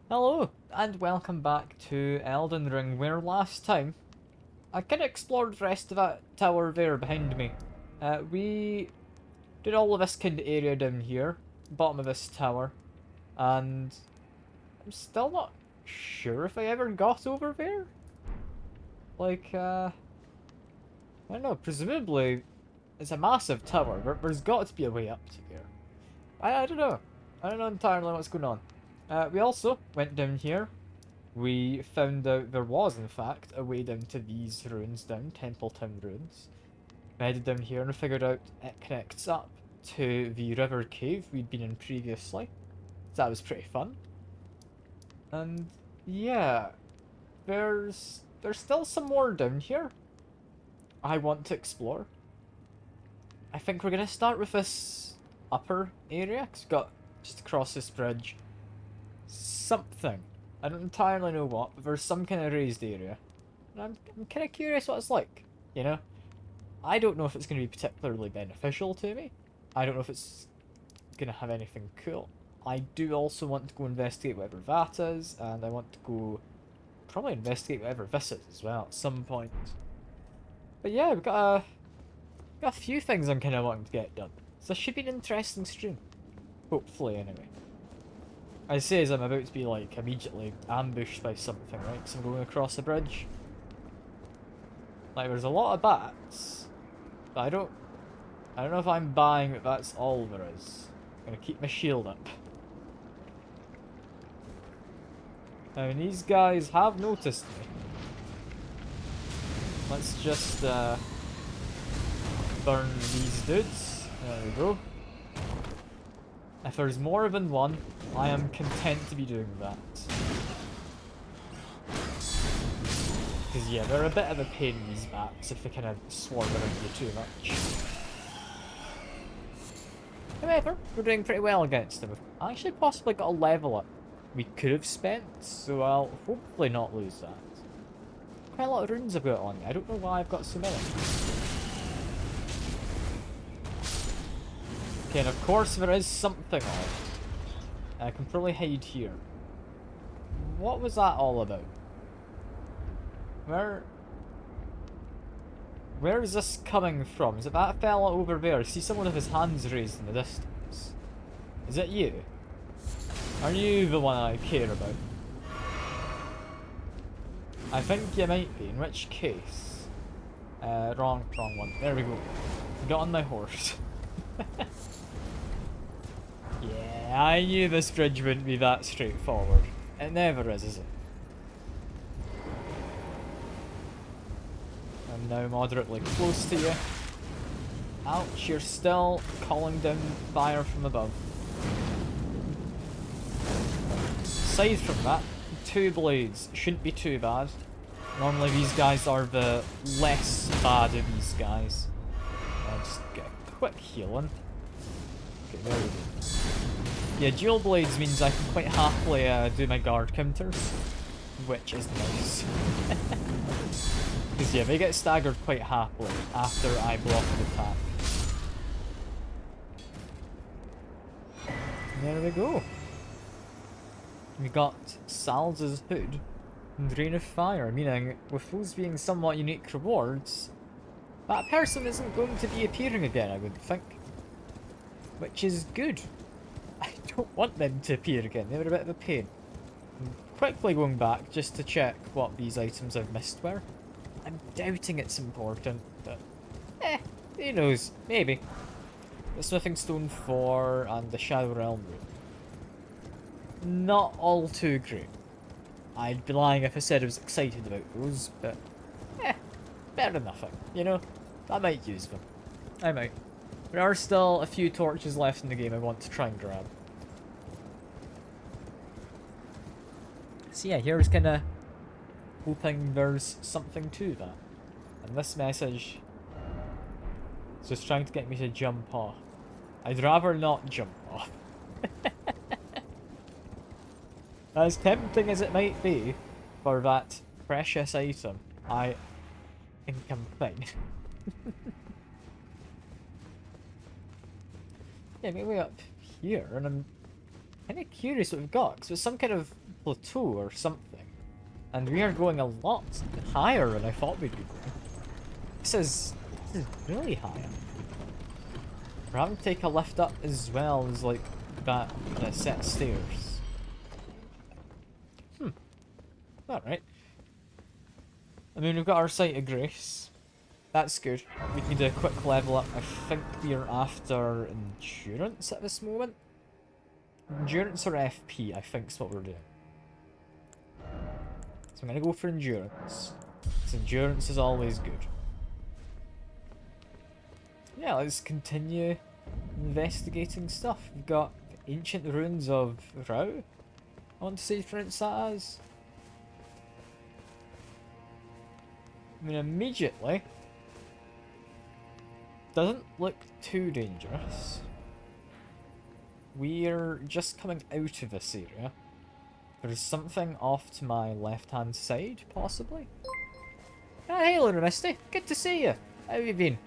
Hello, and welcome back to Elden Ring, where last time I kind of explored the rest of that tower there behind me. We did all of this kind of area down here, bottom of this tower, and I'm still not sure if I ever got over there. I don't know, presumably it's a massive tower, there's got to be a way up to there. I don't know. I don't know entirely what's going on. We also went down here. We found out there was, in fact, a way down to these ruins down, Templetown ruins. We headed down here and figured out it connects up to the river cave we'd been in previously. So that was pretty fun. And yeah, there's still some more down here I want to explore. I think we're gonna start with this upper area, because we've got just across this bridge something. I don't entirely know what, but there's some kind of raised area. And I'm kind of curious what it's like, you know? I don't know if it's going to be particularly beneficial to me. I don't know if it's going to have anything cool. I do also want to go investigate whatever that is, and I want to go probably investigate whatever this is as well at some point. But yeah, got a few things I'm kind of wanting to get done. So this should be an interesting stream. Hopefully, anyway. I say as I'm about to be, like, immediately ambushed by something, right? Because I'm going across the bridge. Like, there's a lot of bats. But I don't know if I'm buying that that's all there is. I'm gonna keep my shield up. I mean, these guys have noticed me. Let's just, burn these dudes. There we go. If there's more than one, I am content to be doing that. Because yeah, they're a bit of a pain, these bats, if they kind of swarm around you too much. However, we're doing pretty well against them. We've actually possibly got a level up we could have spent, so I'll hopefully not lose that. Quite a lot of runes I've got on me. I don't know why I've got so many. Okay, and of course there is something on it. I can probably hide here. What was that all about? Where is this coming from? Is it that fella over there? I see someone with his hands raised in the distance. Is it you? Are you the one I care about? I think you might be, in which case... wrong one. There we go. Got on my horse. Yeah, I knew this bridge wouldn't be that straightforward. It never is it? I'm now moderately close to you. Ouch, you're still calling down fire from above. Aside from that, 2 blades shouldn't be too bad. Normally these guys are the less bad of these guys. I'll just get a quick healing. Okay, there we go. Yeah, dual blades means I can quite happily do my guard counters, which is nice. Because yeah, they get staggered quite happily after I block an attack. There we go. We got Salza's Hood and Rain of Fire, meaning with those being somewhat unique rewards, that person isn't going to be appearing again, I would think. Which is good. I don't want them to appear again, they were a bit of a pain. I'm quickly going back just to check what these items I've missed were. I'm doubting it's important, but who knows, maybe. The Smithing Stone 4 and the Shadow Realm Room. Not all too great. I'd be lying if I said I was excited about those, but better than nothing, you know? I might use them. I might. There are still a few torches left in the game I want to try and grab. So yeah, here's kinda hoping there's something to that. And this message is just trying to get me to jump off. I'd rather not jump off. As tempting as it might be for that precious item, I think I'm fine. Yeah, maybe up here, and I'm kind of curious what we've got, because there's some kind of plateau or something. And we are going a lot higher than I thought we'd be going. This is really high up. We're having to take a lift up as well as like that set of stairs. Alright. I mean, we've got our Sight of Grace. That's good. We can do a quick level up. I think we're after Endurance at this moment. Endurance or FP, I think is what we're doing. So I'm going to go for Endurance. Because Endurance is always good. Yeah, let's continue investigating stuff. We've got Ancient Ruins of Rao. I want to say for instance that is. I mean, immediately, doesn't look too dangerous. We're just coming out of this area. There's something off to my left-hand side, possibly. Ah, hey, Lunar Misty. Good to see you. How have you been?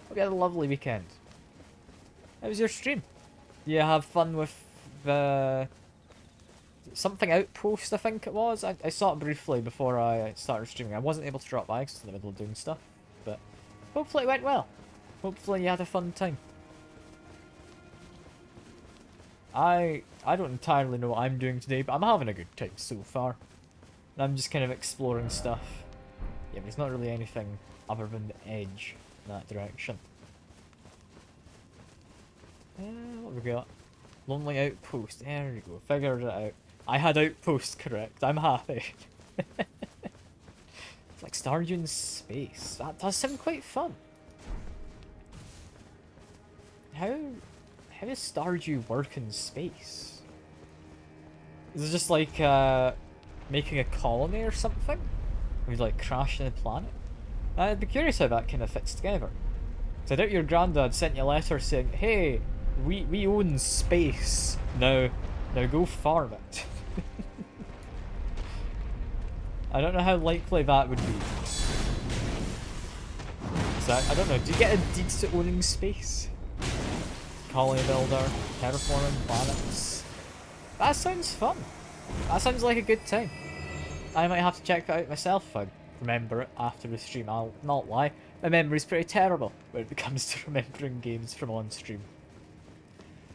Hope you had a lovely weekend. How was your stream? You have fun with the... something outpost, I think it was. I saw it briefly before I started streaming. I wasn't able to drop by because I was in the middle of doing stuff. But hopefully it went well. Hopefully you had a fun time. I don't entirely know what I'm doing today, but I'm having a good time so far. And I'm just kind of exploring stuff. Yeah, there's not really anything other than the edge in that direction. What have we got? Lonely Outpost. There we go. Figured it out. I had Outpost correct. I'm happy. It's like Stardew in space. That does sound quite fun. How does Stardew work in space? Is it just like making a colony or something? We'd like crashing the planet? I'd be curious how that kind of fits together. So I doubt your granddad sent you a letter saying, hey, we own space. Now go farm it. I don't know how likely that would be. So I don't know, do you get a deed to owning space? Colony builder, terraforming planets. That sounds fun. That sounds like a good time. I might have to check that out myself if I remember it after the stream. I'll not lie. My memory's pretty terrible when it comes to remembering games from on stream.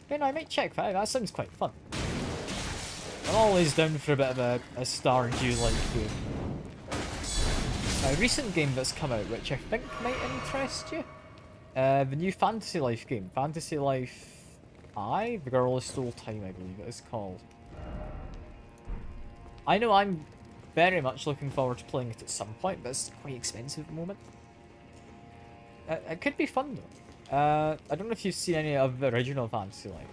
But no, I might check that out. That sounds quite fun. I'm always down for a bit of a Stardew-like game. A recent game that's come out, which I think might interest you. The new Fantasy Life game. Fantasy Life I? The Girl Who Stole Time, I believe it is called. I know I'm very much looking forward to playing it at some point, but it's quite expensive at the moment. It could be fun though. I don't know if you've seen any of the original Fantasy Life.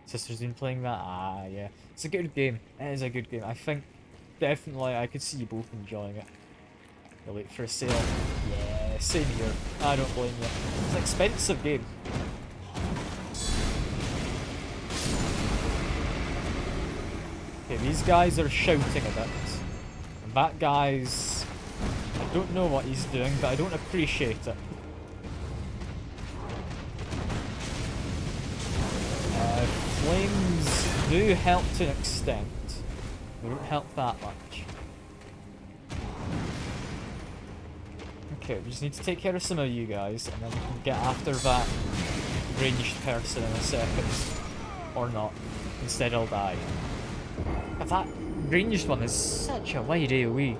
Sister's been playing that? Ah, yeah. It's a good game. It is a good game. I think definitely I could see you both enjoying it. You'll wait for a sale. Yeah, same here. I don't blame you. It's an expensive game. Okay, these guys are shouting a bit. And that guy's... I don't know what he's doing, but I don't appreciate it. Flames do help to an extent. They don't help that much. Okay, we just need to take care of some of you guys, and then we can get after that ranged person in a second. Or not. Instead I'll die. But that ranged one is such a wide AoE.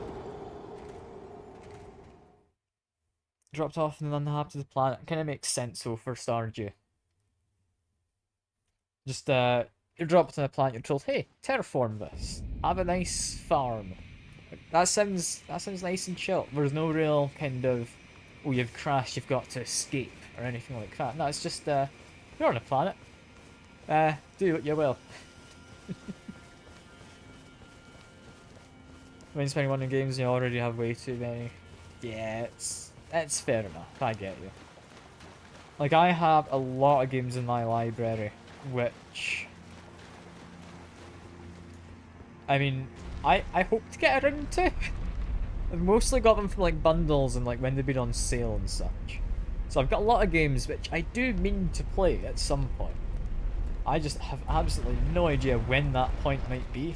Dropped off and then half to the planet. Kinda makes sense though for Stardew. Just, you're dropped on a planet, you're told, hey, terraform this. Have a nice farm. That sounds nice and chill. There's no real kind of, oh, you've crashed, you've got to escape, or anything like that. No, it's just, you're on a planet. Do what you will. When spending money on games, you already have way too many. Yeah, it's fair enough, I get you. Like, I have a lot of games in my library, which... I mean, I hope to get around to. I've mostly got them from like bundles and like when they've been on sale and such. So I've got a lot of games which I do mean to play at some point. I just have absolutely no idea when that point might be.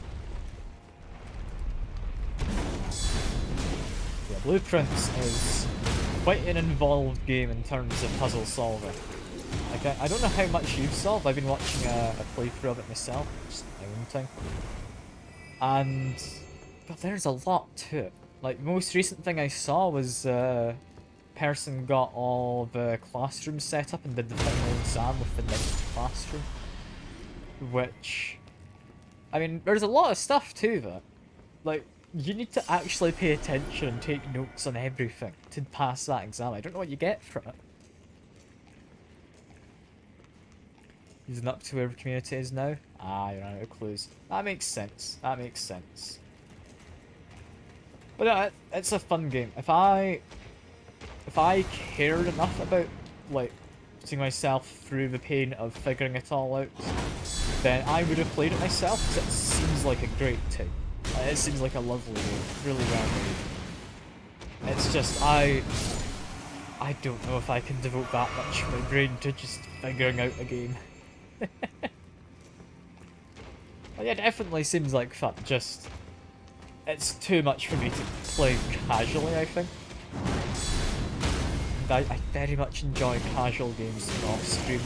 Yeah, Blueprints is quite an involved game in terms of puzzle solving. Like, I don't know how much you've solved. I've been watching a playthrough of it myself, just my own thing. And God, there's a lot to it. Like, most recent thing I saw was person got all the classrooms set up and did the final exam with the 9th classroom. Which, I mean, there's a lot of stuff to that. Like, you need to actually pay attention and take notes on everything to pass that exam. I don't know what you get from it. Using up to where the community is now? Ah, you're out of clues. That makes sense. That makes sense. But yeah, it's a fun game. If I cared enough about, like, putting myself through the pain of figuring it all out, then I would have played it myself, because it seems like a great time. It seems like a lovely game. Really well made. It's just, I don't know if I can devote that much of my brain to just figuring out a game. But yeah, it definitely seems like fun, just... It's too much for me to play casually, I think. And I very much enjoy casual games off stream.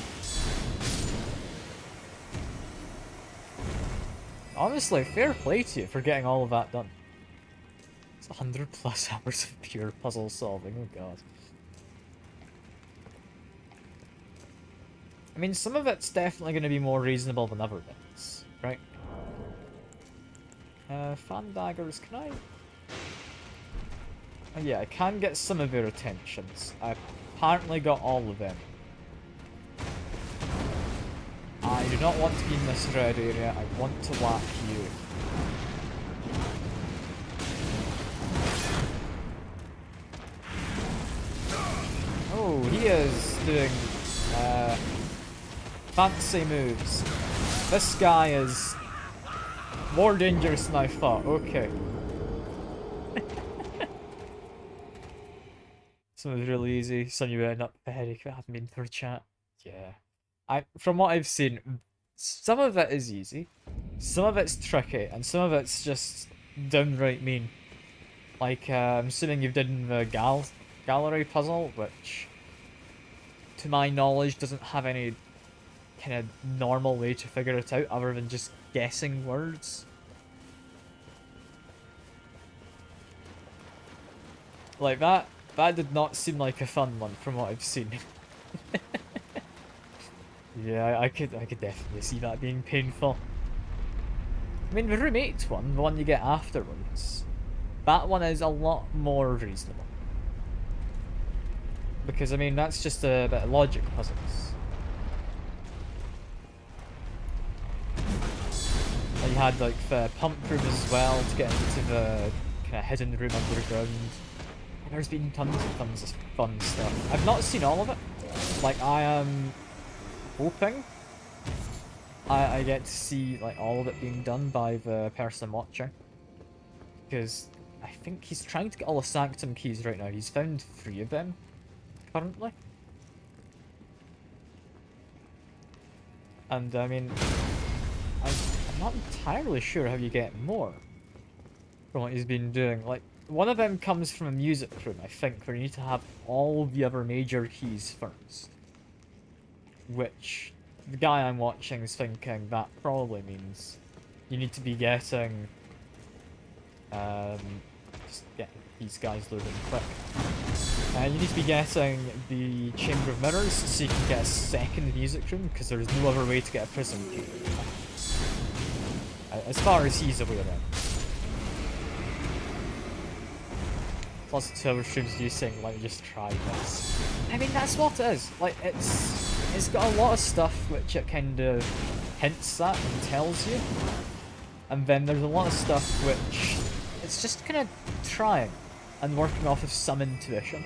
Honestly, fair play to you for getting all of that done. It's 100 plus hours of pure puzzle solving, oh god. I mean, some of it's definitely going to be more reasonable than other bits, right? Fan daggers, can I... Oh, yeah, I can get some of your attentions. I apparently got all of them. I do not want to be in this red area, I want to whack you. Oh, he is doing, fancy moves. This guy is more dangerous than I thought, okay. Some was really easy, some you end up headache that haven't been through chat. Yeah. From what I've seen, some of it is easy, some of it's tricky, and some of it's just downright mean. Like, I'm assuming you've done the gallery puzzle, which, to my knowledge, doesn't have any kind of normal way to figure it out other than just guessing words. Like, that did not seem like a fun one from what I've seen. Yeah, I could definitely see that being painful. I mean, the remake one, the one you get afterwards, that one is a lot more reasonable. Because, I mean, that's just a bit of logic puzzles. And you had, like, the pump room as well to get into the kind of hidden room underground. And there's been tons of fun stuff. I've not seen all of it. Like, I am hoping I get to see, like, all of it being done by the person watching. Because I think he's trying to get all the Sanctum keys right now. He's found 3 of them currently. And, I mean, I'm not entirely sure how you get more from what he's been doing. Like, one of them comes from a music room, I think, where you need to have all the other major keys first. Which, the guy I'm watching is thinking that probably means you need to be getting... just get these guys loaded quick. You need to be getting the Chamber of Mirrors so you can get a second music room, because there's no other way to get a prism key. As far as he's aware of. Plus 2 other streams you saying, let me just try this. I mean, that's what it is. Like, it's got a lot of stuff which it kind of hints at and tells you. And then there's a lot of stuff which it's just kind of trying and working off of some intuition.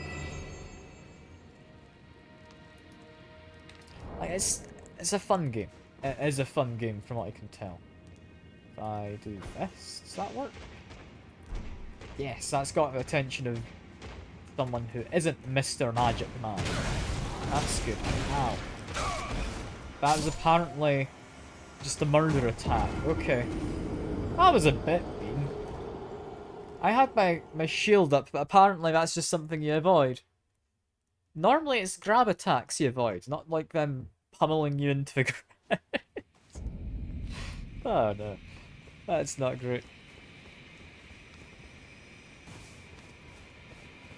Like, it's a fun game. It is a fun game from what I can tell. If I do this, does that work? Yes, that's got the attention of someone who isn't Mr. Magic Man. That's good. Ow. That was apparently just a murder attack. Okay. That was a bit mean. I had my shield up, but apparently that's just something you avoid. Normally it's grab attacks you avoid, not like them pummeling you into the ground. Oh no, that's not great.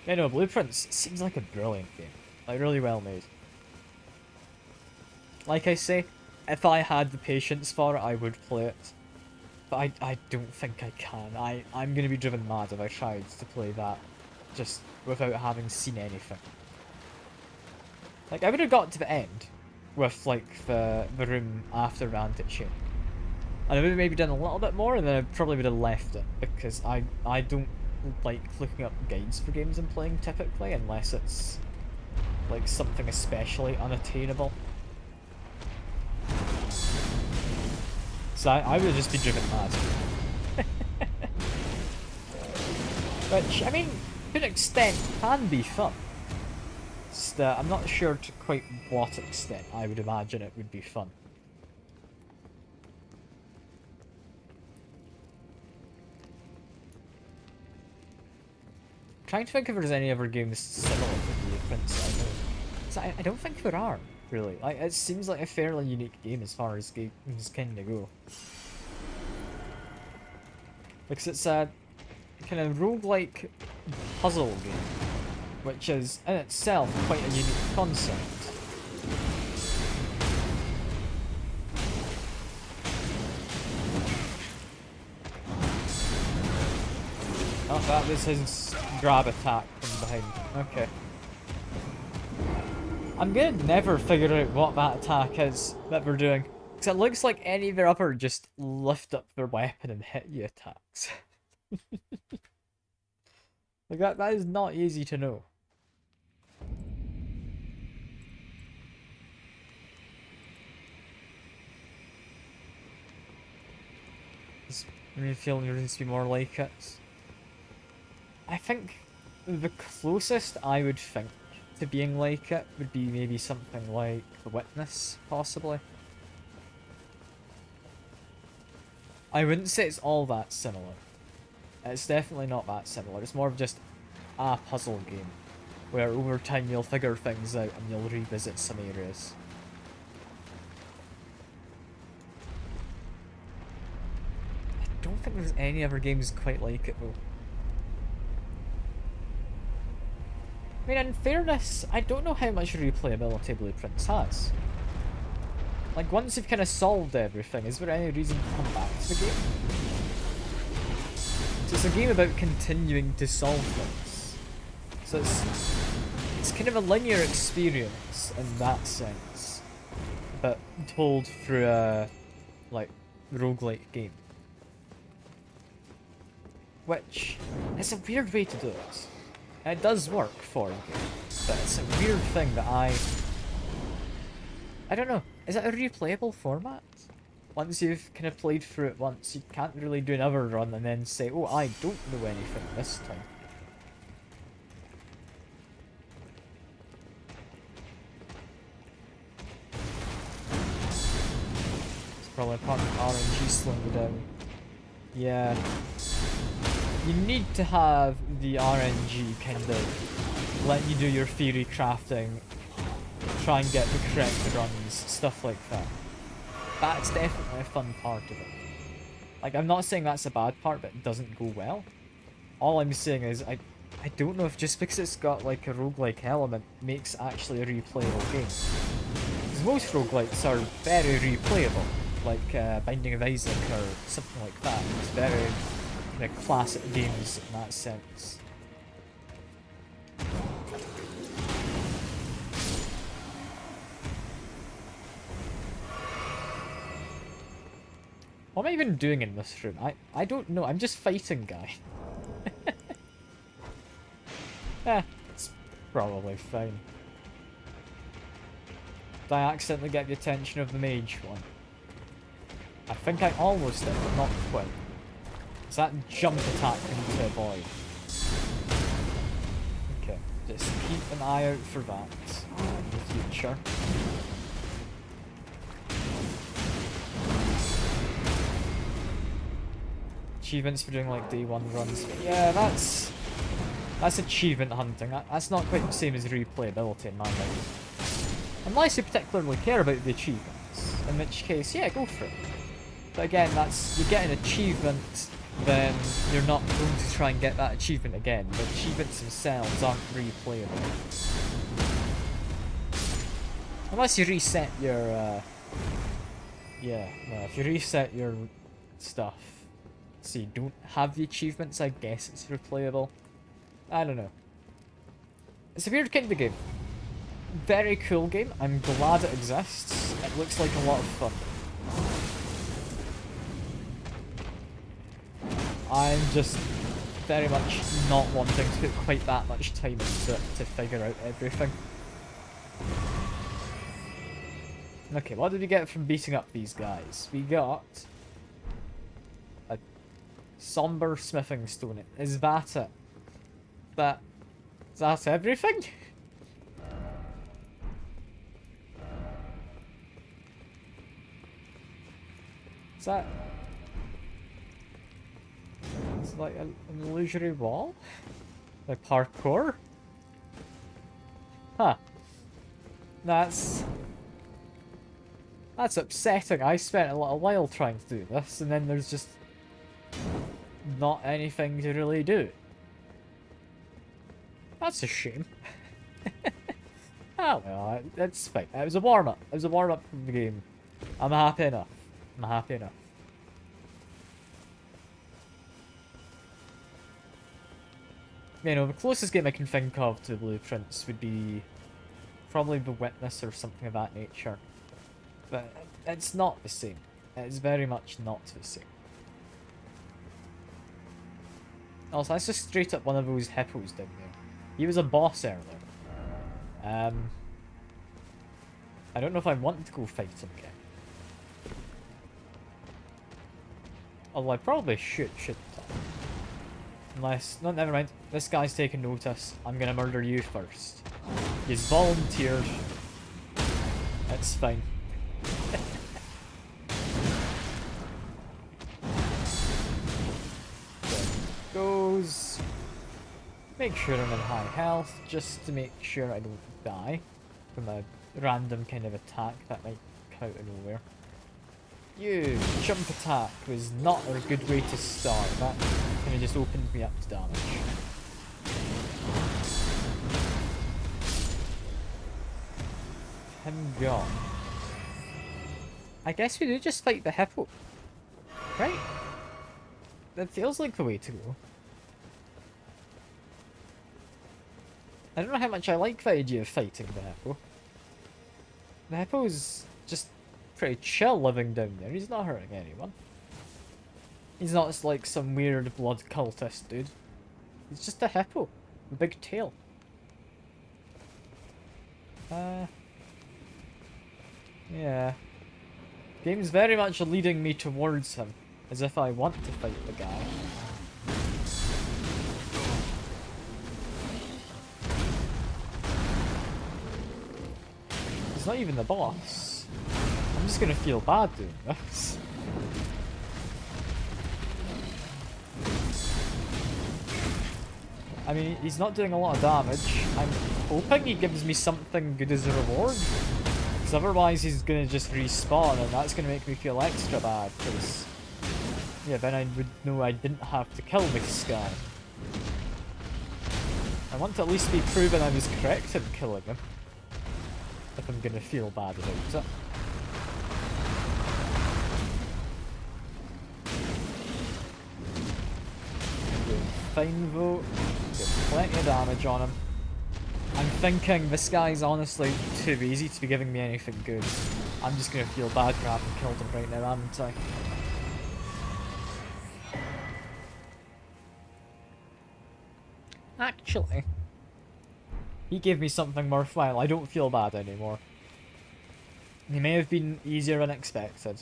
Yeah, no, Blueprints seems like a brilliant game. Like, really well made. Like I say, if I had the patience for it, I would play it. But I don't think I can. I'm gonna be driven mad if I tried to play that just without having seen anything. Like, I would have got to the end with, like, the room after Rantic Chain. And I would have maybe done a little bit more, and then I probably would have left it, because I don't like looking up guides for games I'm playing typically, unless it's like something especially unattainable. So I would just be driven mad. Which, I mean, to an extent can be fun. Just, I'm not sure to quite what extent I would imagine it would be fun. Trying to think if there's any other games similar to Blueprints. So I don't think there are, really. Like, it seems like a fairly unique game as far as games kind of go. Because it's a kind of roguelike puzzle game, which is in itself quite a unique concept. Oh, that was his grab attack from behind. Okay. I'm gonna never figure out what that attack is that we're doing. Because it looks like any of their other just lift up their weapon and hit you attacks. Like that is not easy to know. I feel there needs to be more like it. I think the closest I would think to being like it would be maybe something like The Witness, possibly. I wouldn't say it's all that similar. It's definitely not that similar. It's more of just a puzzle game, where over time you'll figure things out and you'll revisit some areas. I don't think there's any other games quite like it though. I mean, in fairness, I don't know how much replayability Blueprints has. Like, once you've kind of solved everything, is there any reason to come back to the game? So it's a game about continuing to solve things. So it's kind of a linear experience in that sense, but told through a, like, roguelike game. Which is a weird way to do it. And it does work for a game, but it's a weird thing that I don't know, is it a replayable format? Once you've kind of played through it once, you can't really do another run and then say, oh, I don't know anything this time. It's probably part of RNG slowing you down. Yeah. You need to have the RNG kind of let you do your theory crafting, try and get the correct runs, stuff like that. That's definitely a fun part of it. Like, I'm not saying that's a bad part, but it doesn't go well. All I'm saying is, I don't know if just because it's got like a roguelike element makes actually a replayable game. Because most roguelikes are very replayable, like Binding of Isaac or something like that. It's very kind of classic games in that sense. What am I even doing in this room? I don't know. I'm just fighting guy. It's probably fine. Did I accidentally get the attention of the mage one? I think I almost did, but not quite. Is that jump attack going to avoid? Okay, just keep an eye out for that in the future. achievements for doing like day 1 runs. But yeah, that's achievement hunting. That's not quite the same as replayability in my mind. Unless you particularly care about the achievements, in which case, yeah, go for it. But again, you get an achievement, then you're not going to try and get that achievement again. The achievements themselves aren't replayable. Unless you reset your, yeah, no, if you reset your stuff so you don't have the achievements, I guess it's replayable. I don't know. It's a weird kind of game. Very cool game. I'm glad it exists. It looks like a lot of fun. I'm just very much not wanting to put quite that much time into it to figure out everything. Okay, what did we get from beating up these guys? We got a somber smithing stone. Is that it? Is that everything? Is that... It's like an illusory wall? Like parkour? Huh. That's upsetting. I spent a little while trying to do this, and then there's just not anything to really do. That's a shame. Oh well, that's fine. It was a warm-up. It was a warm-up from the game. I'm happy enough. I'm happy enough. You know, the closest game I can think of to Blueprints would be probably The Witness or something of that nature. But it's not the same. It's very much not the same. Also, that's just straight up one of those hippos down there. He was a boss earlier. I don't know if I want to go fight him again. Although I probably shouldn't I? Unless... No, never mind. This guy's taking notice. I'm gonna murder you first. He's volunteered. It's fine. There goes. Make sure I'm in high health, just to make sure I don't die from a random kind of attack that might come out of nowhere. You jump attack was not a good way to start. That kind of just opened me up to damage. Him gone. I guess we do just fight the hippo, right? That feels like the way to go. I don't know how much I like the idea of fighting the hippo. The hippo's just pretty chill living down there. He's not hurting anyone. He's not just like some weird blood cultist dude. He's just a hippo. A big tail. Yeah. Game's very much leading me towards him, as if I want to fight the guy. He's not even the boss. I'm just gonna feel bad doing this. I mean, he's not doing a lot of damage. I'm hoping he gives me something good as a reward. Because otherwise he's gonna just respawn and that's gonna make me feel extra bad. Because, yeah, then I would know I didn't have to kill this guy. I want to at least be proven I was correct in killing him. If I'm gonna feel bad about it. Fine though. Get plenty of damage on him. I'm thinking this guy's honestly too easy to be giving me anything good. I'm just gonna feel bad for having killed him right now, haven't I? Actually, he gave me something worthwhile. I don't feel bad anymore. He may have been easier than expected.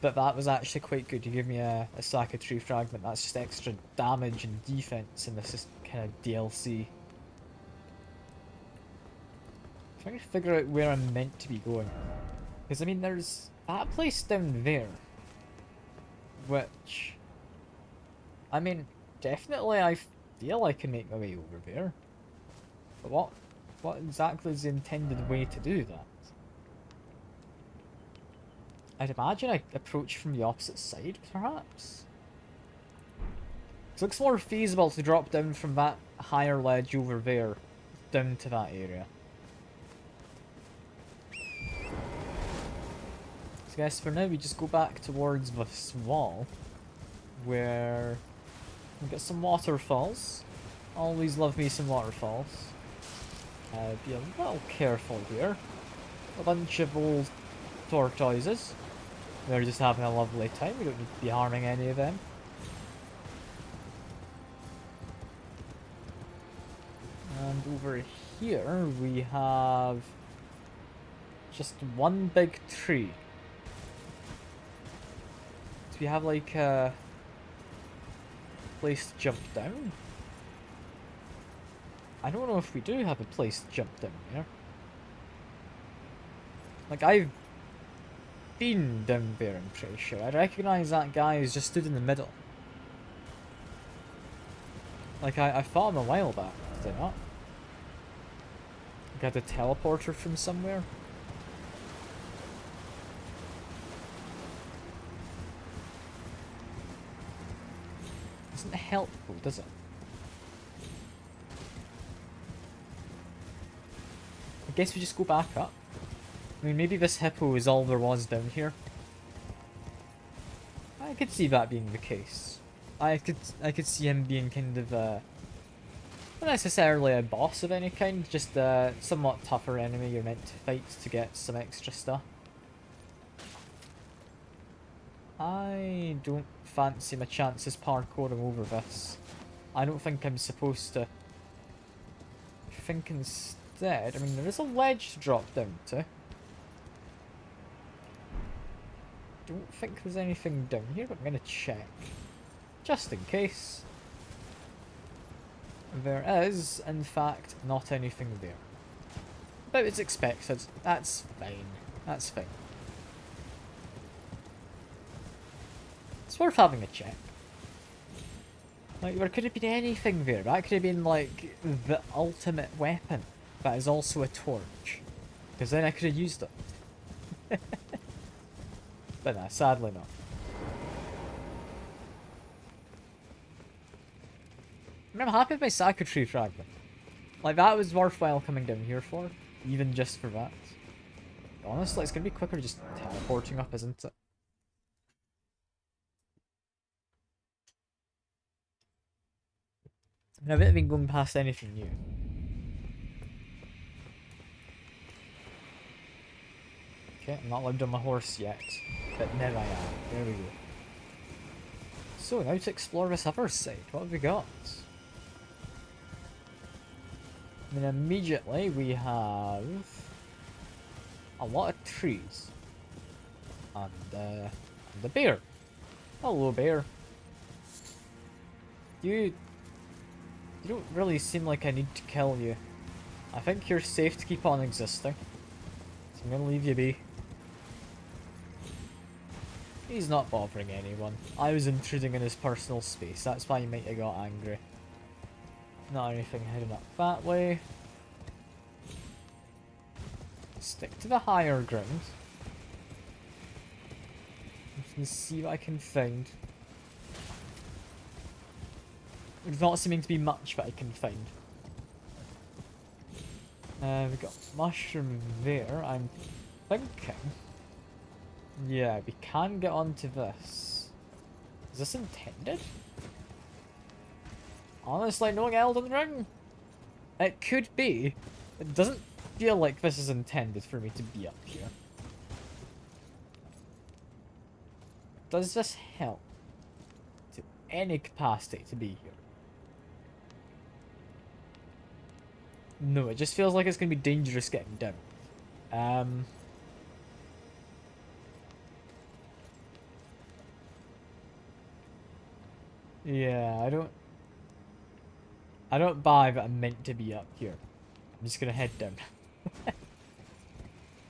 But that was actually quite good. You give me a sack of tree fragment. That's just extra damage and defense, and this is kind of DLC. I'm trying to figure out where I'm meant to be going. Because, I mean, there's that place down there. Which I mean, definitely I feel I can make my way over there. But what exactly is the intended way to do that? I'd imagine I approach from the opposite side, perhaps? It looks more feasible to drop down from that higher ledge over there, down to that area. So I guess for now we just go back towards this wall, where we get some waterfalls. Always love me some waterfalls. Be a little careful here. A bunch of old tortoises. They're just having a lovely time. We don't need to be harming any of them. And over here we have just one big tree. Do we have like a place to jump down? I don't know if we do have a place to jump down here. Like, I've been down there, I'm pretty sure. I recognise that guy who's just stood in the middle. Like, I fought him a while back, did I not? Got a teleporter from somewhere? Doesn't helpful, does it? I guess we just go back up. I mean, maybe this hippo is all there was down here. I could see that being the case. I could see him being kind of not necessarily a boss of any kind, just a somewhat tougher enemy you're meant to fight to get some extra stuff. I don't fancy my chances parkouring over this. I don't think I'm supposed to. I think instead, I mean, there is a ledge to drop down to. Don't think there's anything down here, but I'm gonna check. Just in case. There is, in fact, not anything there. But it's expected. That's fine. That's fine. It's worth having a check. Like, there could have been anything there. That could have been, like, the ultimate weapon. That is also a torch. Because then I could have used it. But nah, sadly not. I mean, I'm happy with my circuitry fragment. Like, that was worthwhile coming down here for. Even just for that. Honestly, it's going to be quicker just teleporting up, isn't it? And I haven't been going past anything new. Okay, I'm not lived on my horse yet. But now I am. There we go. So, now to explore this other side. What have we got? I mean, immediately we have a lot of trees. And a bear. Hello, bear. You don't really seem like I need to kill you. I think you're safe to keep on existing. So I'm gonna leave you be. He's not bothering anyone. I was intruding in his personal space. That's why he might have got angry. Not anything heading up that way. Stick to the higher ground. I'm just gonna see what I can find. There's not seeming to be much that I can find. We've got mushroom there. I'm thinking. Yeah, we can get onto this. Is this intended? Honestly, knowing Elden Ring, it could be. It doesn't feel like this is intended for me to be up here. Does this help to any capacity to be here? No, it just feels like it's going to be dangerous getting down. Yeah, I don't buy that I'm meant to be up here. I'm just gonna head down.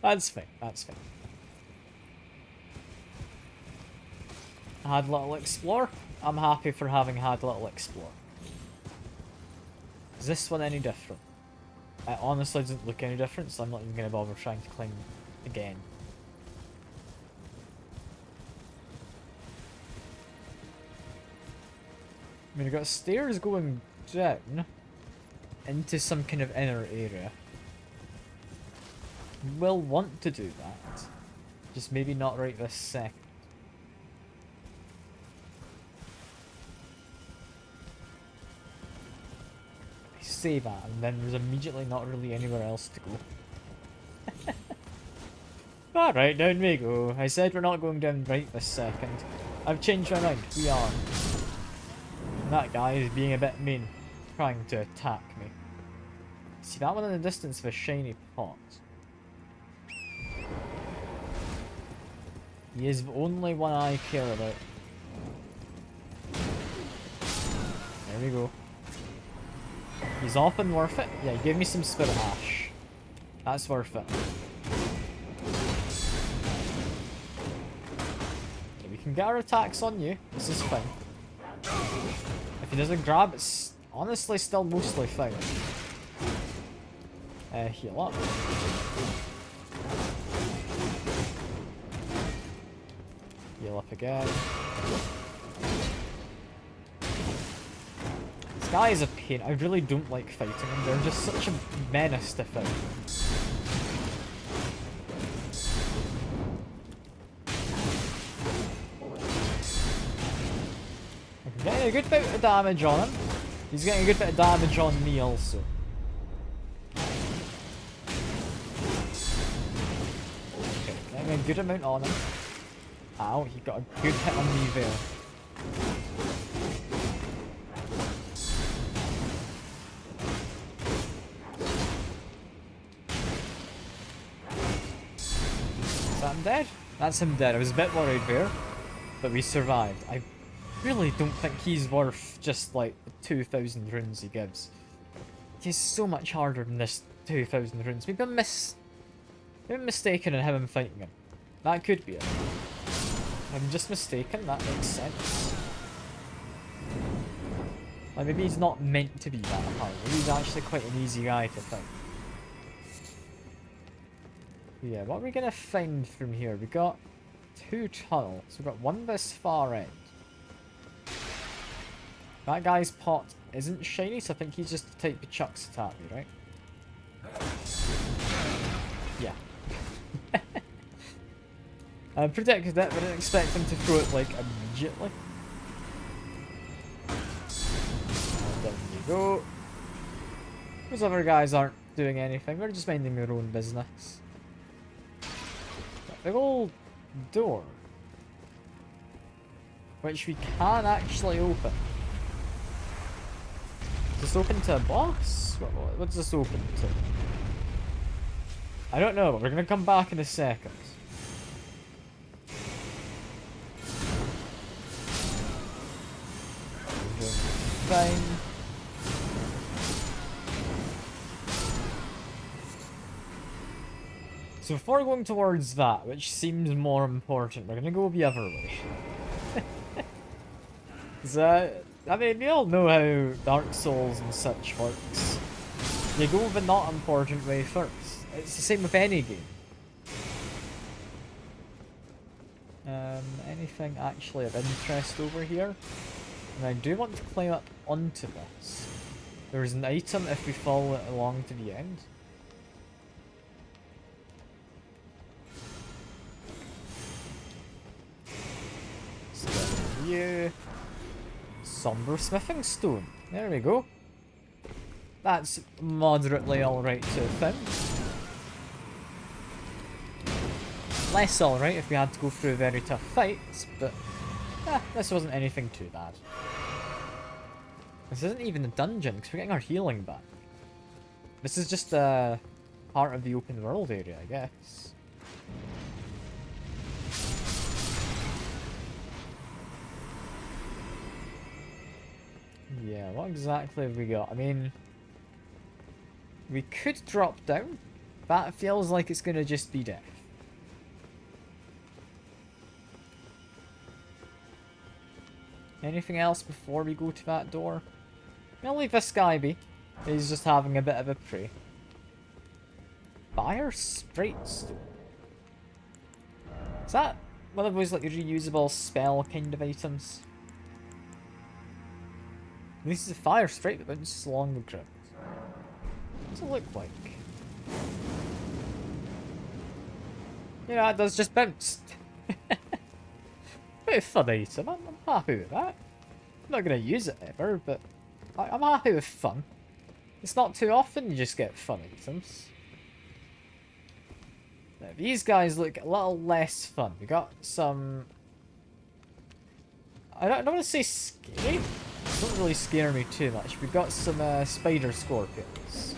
That's fine, that's fine. I had a little explore. I'm happy for having had a little explore. Is this one any different? It honestly doesn't look any different, so I'm not even going to bother trying to climb again. I mean, we've got stairs going down into some kind of inner area. We'll want to do that. Just maybe not right this second. I say that, and then there's immediately not really anywhere else to go. Alright, down we go. I said we're not going down right this second. I've changed my mind. We are. And that guy is being a bit mean, trying to attack me. See that one in the distance with a shiny pot? He is the only one I care about. There we go. He's often worth it. Yeah, give me some Spirit Ash. That's worth it. Okay, we can get our attacks on you. This is fine. If he doesn't grab, it's honestly still mostly fine. Heal up. Heal up again. This guy is a pain. I really don't like fighting them. They're just such a menace to fight. I'm getting a good bit of damage on him. He's getting a good bit of damage on me also. Okay, getting a good amount on him. Ow, he got a good hit on me there. Is that him dead? That's him dead. I was a bit worried there, but we survived. I really don't think he's worth just like the 2,000 runes he gives. He's so much harder than this 2,000 runes. Maybe I'm mistaken in him fighting him. That could be it. I'm just mistaken, that makes sense. Like, maybe he's not meant to be that hard. Maybe he's actually quite an easy guy to fight. Yeah, what are we gonna find from here? We got 2 tunnels. We've got one this far end. That guy's pot isn't shiny, so I think he's just the type of chucks it at me, right? Yeah. I predicted it, but I didn't expect him to throw it, like, immediately. And there you go. Those other guys aren't doing anything, they're just minding their own business. That big old door. Which we can actually open. Is this open to a boss? What's this open to? I don't know, but we're gonna come back in a second. Fine. So before going towards that, which seems more important, we're gonna go the other way. I mean, we all know how Dark Souls and such works. You go the not important way first. It's the same with any game. Anything actually of interest over here? And I do want to climb up onto this. There's an item if we follow it along to the end. Yeah. Somber smithing stone. There we go. That's moderately alright to have found. Less alright if we had to go through very tough fights, but this wasn't anything too bad. This isn't even a dungeon, because we're getting our healing back. This is just a part of the open world area, I guess. Yeah, what exactly have we got? I mean, we could drop down. That feels like it's going to just be death. Anything else before we go to that door? I'll leave this guy be. He's just having a bit of a pray. Fire Sprite Stone. Is that one of those like reusable spell kind of items? This is a fire sprite that bounces along the ground. What does it look like? Yeah, it does just bounce. Bit of fun item. I'm happy with that. I'm not going to use it ever, but I'm happy with fun. It's not too often you just get fun items. Now, these guys look a little less fun. We got some... I don't want to say scary. They don't really scare me too much. We've got some spider scorpions.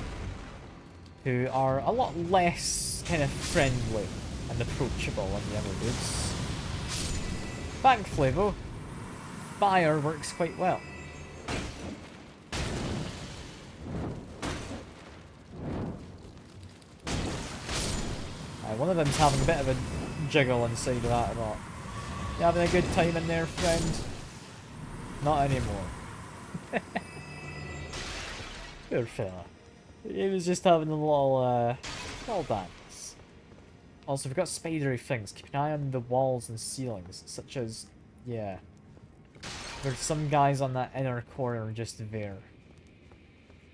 Who are a lot less kind of friendly and approachable than the other dudes. Thankfully though, fire works quite well. One of them's having a bit of a jiggle inside of that rock. You having a good time in there, friend? Not anymore. Poor fella. He was just having a little dance. Also, we've got spidery things. Keep an eye on the walls and ceilings, such as, yeah. There's some guys on that inner corner just there.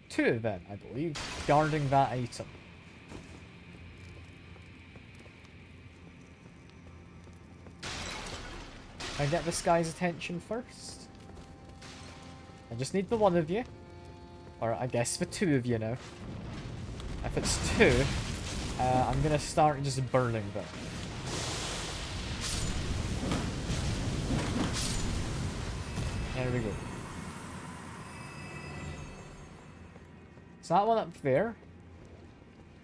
2 of them, I believe, guarding that item. I get this guy's attention first. I just need the one of you. Or I guess the 2 of you now. If it's 2, I'm gonna start just burning them. There we go. So that one up there,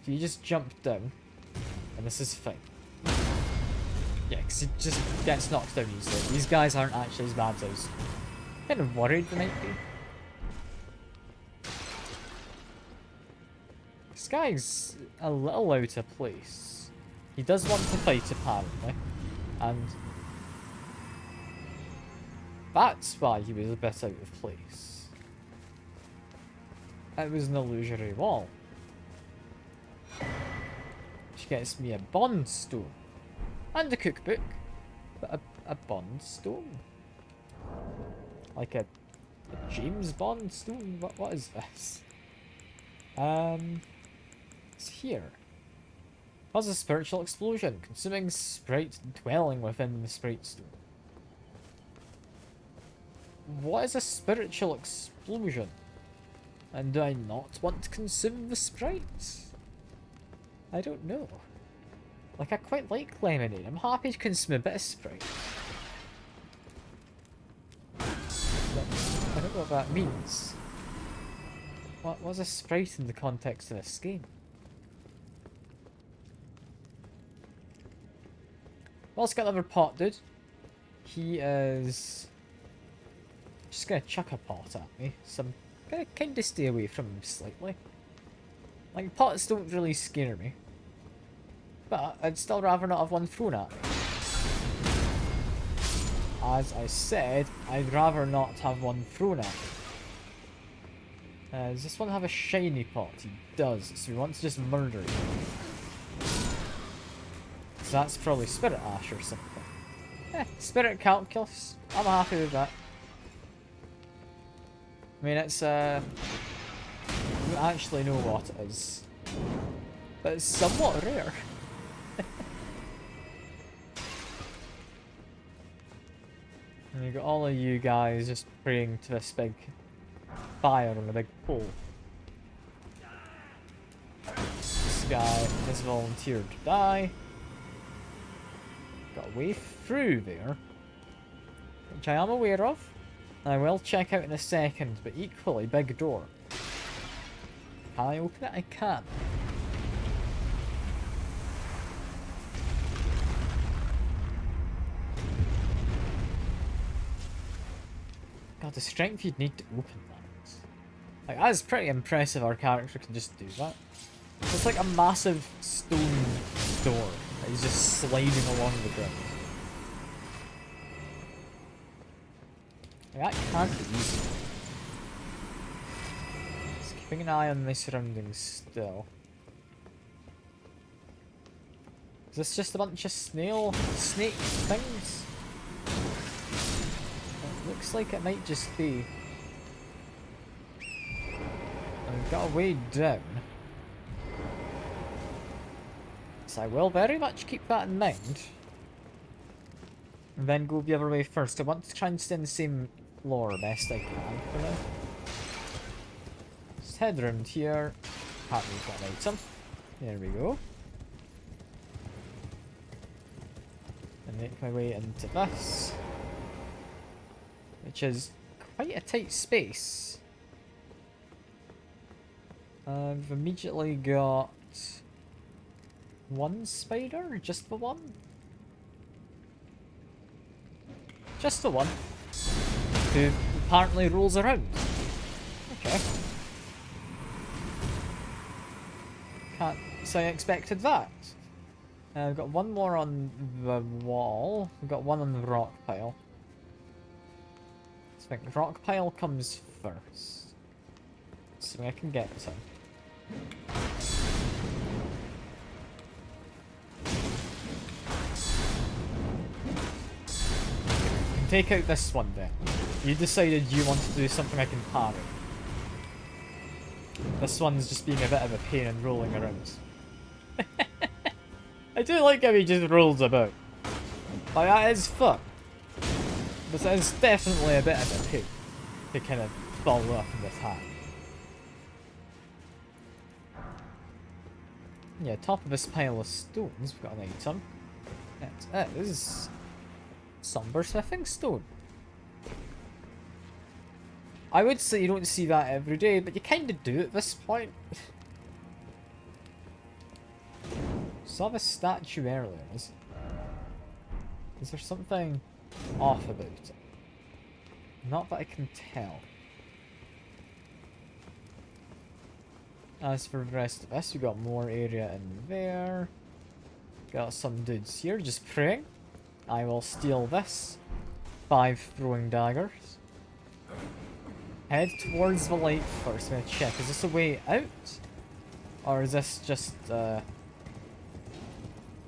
if you just jump down, and this is fine. Yeah, because it just gets knocked down easily. These guys aren't actually as bad as I was kind of worried they might be. This guy's a little out of place. He does want to fight, apparently. And that's why he was a bit out of place. It was an illusory wall. Which gets me a bond stone. And a cookbook, but a Bond stone? Like a James Bond stone? What is this? It's here. Cause a spiritual explosion, consuming sprite dwelling within the sprite stone. What is a spiritual explosion? And do I not want to consume the sprite? I don't know. Like, I quite like lemonade. I'm happy to consume a bit of Sprite. But I don't know what that means. What was a Sprite in the context of this game? Well, let's get another pot, dude. He is just gonna chuck a pot at me, so I'm gonna kind of stay away from him slightly. Like, pots don't really scare me. But I'd still rather not have one thrown at me. As I said, I'd rather not have one thrown at me. Does this one have a shiny pot? He does, so he wants to just murder you. So that's probably Spirit Ash or something. Spirit Calculus. I'm happy with that. I mean, it's, I don't actually know what it is. But it's somewhat rare. And you got all of you guys just praying to this big fire on a big pole. This guy has volunteered to die. Got a way through there, which I am aware of. I will check out in a second, but equally big door. Can I open it? I can. God, the strength you'd need to open that. Like, that's pretty impressive our character can just do that. It's like a massive stone door that he's just sliding along the ground. That can't be easy. Just keeping an eye on my surroundings still. Is this just a bunch of snake things? It looks like it might just be. And we've got a way down. So I will very much keep that in mind. And then go the other way first. I want to try and stay in the same floor best I can for now. Just head around here. Apparently we've got an item. There we go. And make my way into this. Which is quite a tight space. I've immediately got one spider? Just the one? Just the one. Who apparently rolls around. Okay. Can't say I expected that. I've got one more on the wall. We've got one on the rock pile. I think the rock pile comes first. So I can get to. Take out this one then. You decided you wanted to do something I can parry. This one's just being a bit of a pain and rolling around. I do like how he just rolls about. Like, that is fun. But it is definitely a bit of a pain to kind of follow up in this hand. Yeah, top of this pile of stones, we've got an item. It is somber smithing stone. I would say you don't see that every day, but you kind of do at this point. Saw the statue earlier. Is there something off about it? Not that I can tell. As for the rest of this, we got more area in there. Got some dudes here just praying. I will steal this. 5 throwing daggers. Head towards the light first. I'm gonna check. Is this a way out? Or is this just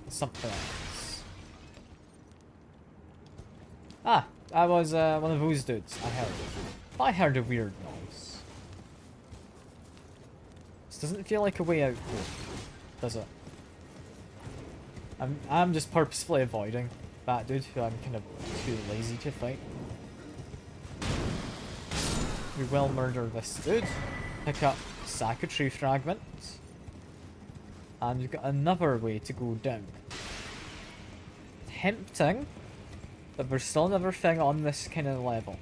something else? Ah, I was one of those dudes. I heard a weird noise. This doesn't feel like a way out though, does it? I'm just purposefully avoiding that dude who I'm kind of too lazy to fight. We will murder this dude. Pick up Secretary Fragment. And we've got another way to go down. Tempting, but there's still another thing on this kind of level.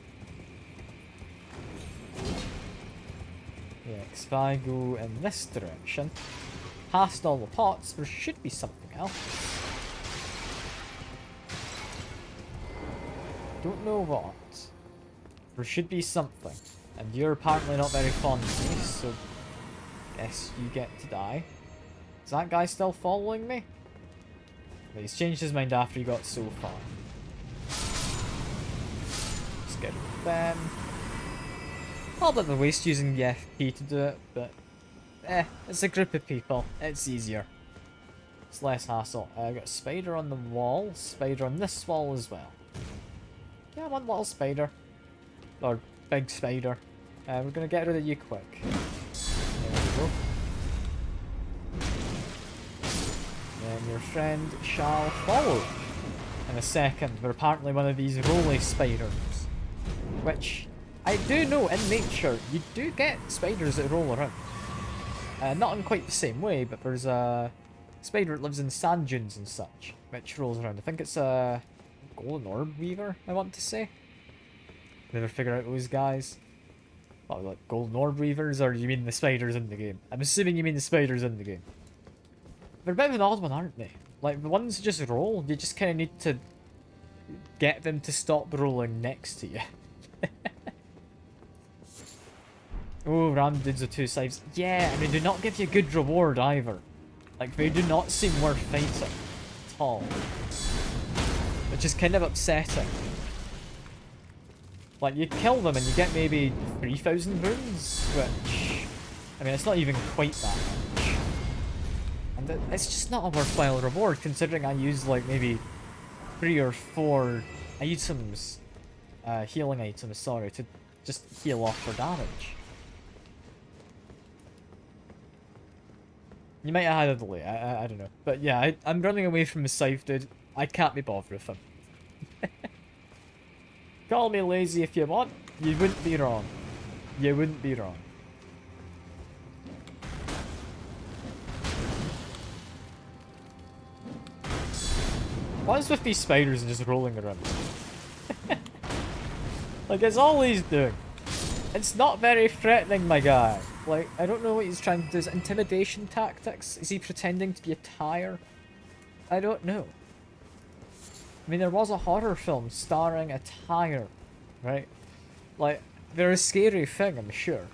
Yeah, if I go in this direction, past all the pots, there should be something else. Don't know what. There should be something. And you're apparently not very fond of me, so guess you get to die. Is that guy still following me? But he's changed his mind after he got so far. Let's get rid of them. A little bit of a waste using the FP to do it, but it's a group of people. It's easier. It's less hassle. I got a spider on the wall, spider on this wall as well. Yeah, one little spider. Or big spider. We're gonna get rid of you quick. There we go. Then your friend shall follow in a second. We're apparently one of these roly spiders. Which, I do know in nature, you do get spiders that roll around. Not in quite the same way, but there's a spider that lives in sand dunes and such, which rolls around. I think it's a golden orb weaver, I want to say. Never figure out those guys. What, like golden orb weavers, or you mean the spiders in the game? I'm assuming you mean the spiders in the game. They're a bit of an odd one, aren't they? Like, the ones that just roll, you just kind of need to get them to stop rolling next to you. Oh, ram dudes with 2 sides. Yeah, and they do not give you a good reward either. Like, they do not seem worth fighting at all. Which is kind of upsetting. Like, you kill them and you get maybe 3,000 runes, which... I mean, it's not even quite that much. And it's just not a worthwhile reward, considering I use, like, maybe 3 or 4 items, healing items, sorry, to just heal off for damage. You might have had a delay, I don't know. But yeah, I'm running away from the scythe, dude. I can't be bothered with him. Call me lazy if you want. You wouldn't be wrong. You wouldn't be wrong. What is with these spiders just rolling around? Like, it's all he's doing. It's not very threatening, my guy. Like, I don't know what he's trying to do. Is it intimidation tactics? Is he pretending to be a tire? I don't know. I mean, there was a horror film starring a tire, right? Like, they're a scary thing, I'm sure.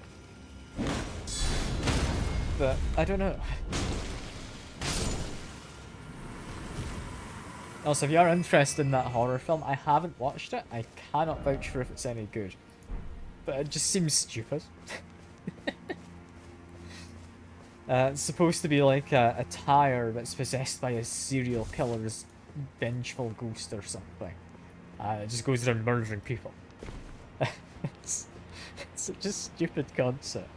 But, I don't know. Also, if you are interested in that horror film, I haven't watched it. I cannot vouch for if it's any good. But it just seems stupid. It's supposed to be like a tire that's possessed by a serial killer's vengeful ghost or something. It just goes around murdering people. it's just stupid concept.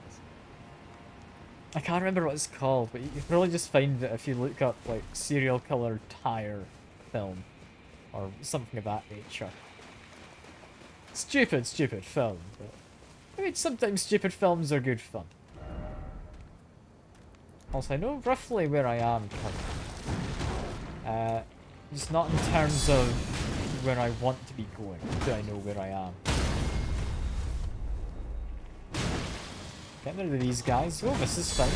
I can't remember what it's called, but you can probably just find it if you look up like serial killer tire film or something of that nature. Stupid film, but I mean sometimes stupid films are good fun. Also, I know roughly where I am currently. Just not in terms of where I want to be going. Do I know where I am? Getting rid of these guys. Oh, this is fine.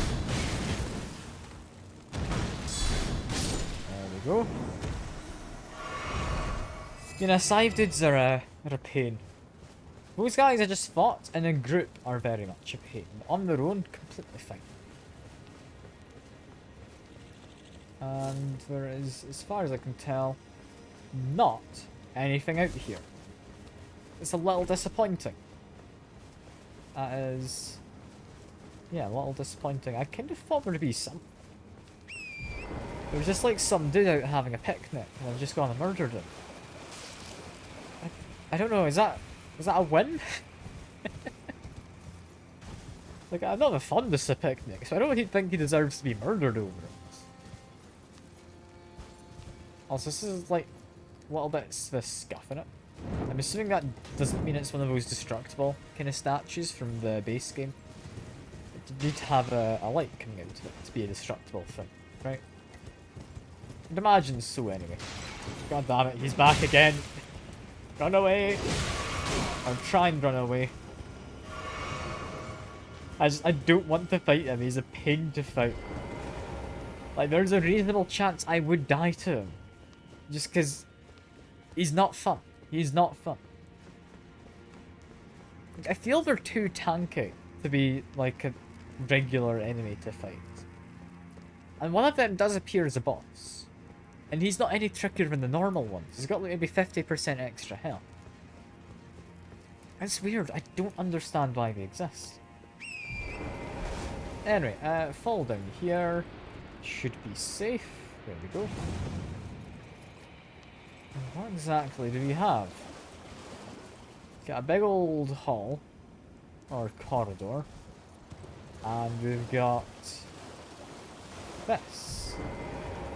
There we go. You know, scythe dudes are a pain. Those guys I just fought in a group are very much a pain. On their own, completely fine. And there is, as far as I can tell, not anything out here. It's a little disappointing. That is... yeah, a little disappointing. I kind of thought there would be some. There was just like some dude out having a picnic, and I've just gone and murdered him. I don't know, is that a win? Like, I'm not the fondest of picnics, so I don't think he deserves to be murdered over it. Also, this is like little bits of scuff in it. I'm assuming that doesn't mean it's one of those destructible kind of statues from the base game. It did have a light coming out of it to be a destructible thing, right? I'd imagine so anyway. God damn it, he's back again! Run away! Or try and run away. I don't want to fight him, he's a pain to fight. Like, there's a reasonable chance I would die to him. Just because he's not fun. He's not fun. I feel they're too tanky to be like a regular enemy to fight. And one of them does appear as a boss. And he's not any trickier than the normal ones. He's got like maybe 50% extra health. It's weird. I don't understand why they exist. Anyway, fall down here. Should be safe. There we go. What exactly do we have? Got a big old hall. Or corridor. And we've got... this.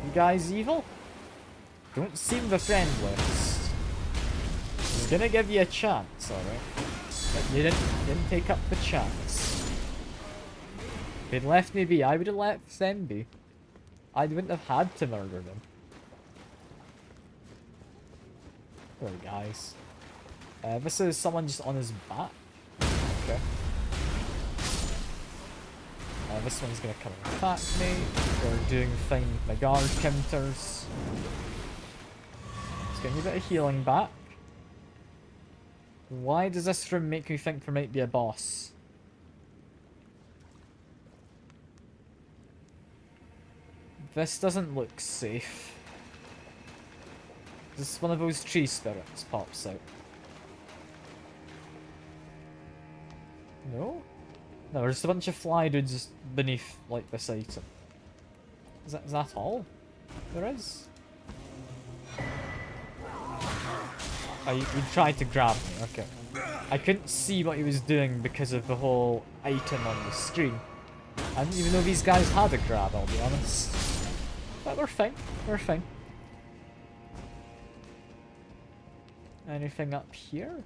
You guys evil? Don't seem the friendliest. He's gonna give you a chance, alright? But you didn't take up the chance. If they'd left me be, I would have let them be. I wouldn't have had to murder them. Poor guys. This is someone just on his back. Okay. This one's gonna come and attack me. We're doing fine with my guard counters. It's getting a bit of healing back. Why does this room make me think there might be a boss? This doesn't look safe. This is one of those tree spirits pops out. No? No, there's a bunch of fly dudes beneath, like, beside him. Is that all there is? Oh, you tried to grab me, okay. I couldn't see what he was doing because of the whole item on the screen. I didn't even know these guys had a grab, I'll be honest. But we're fine, we're fine. Anything up here?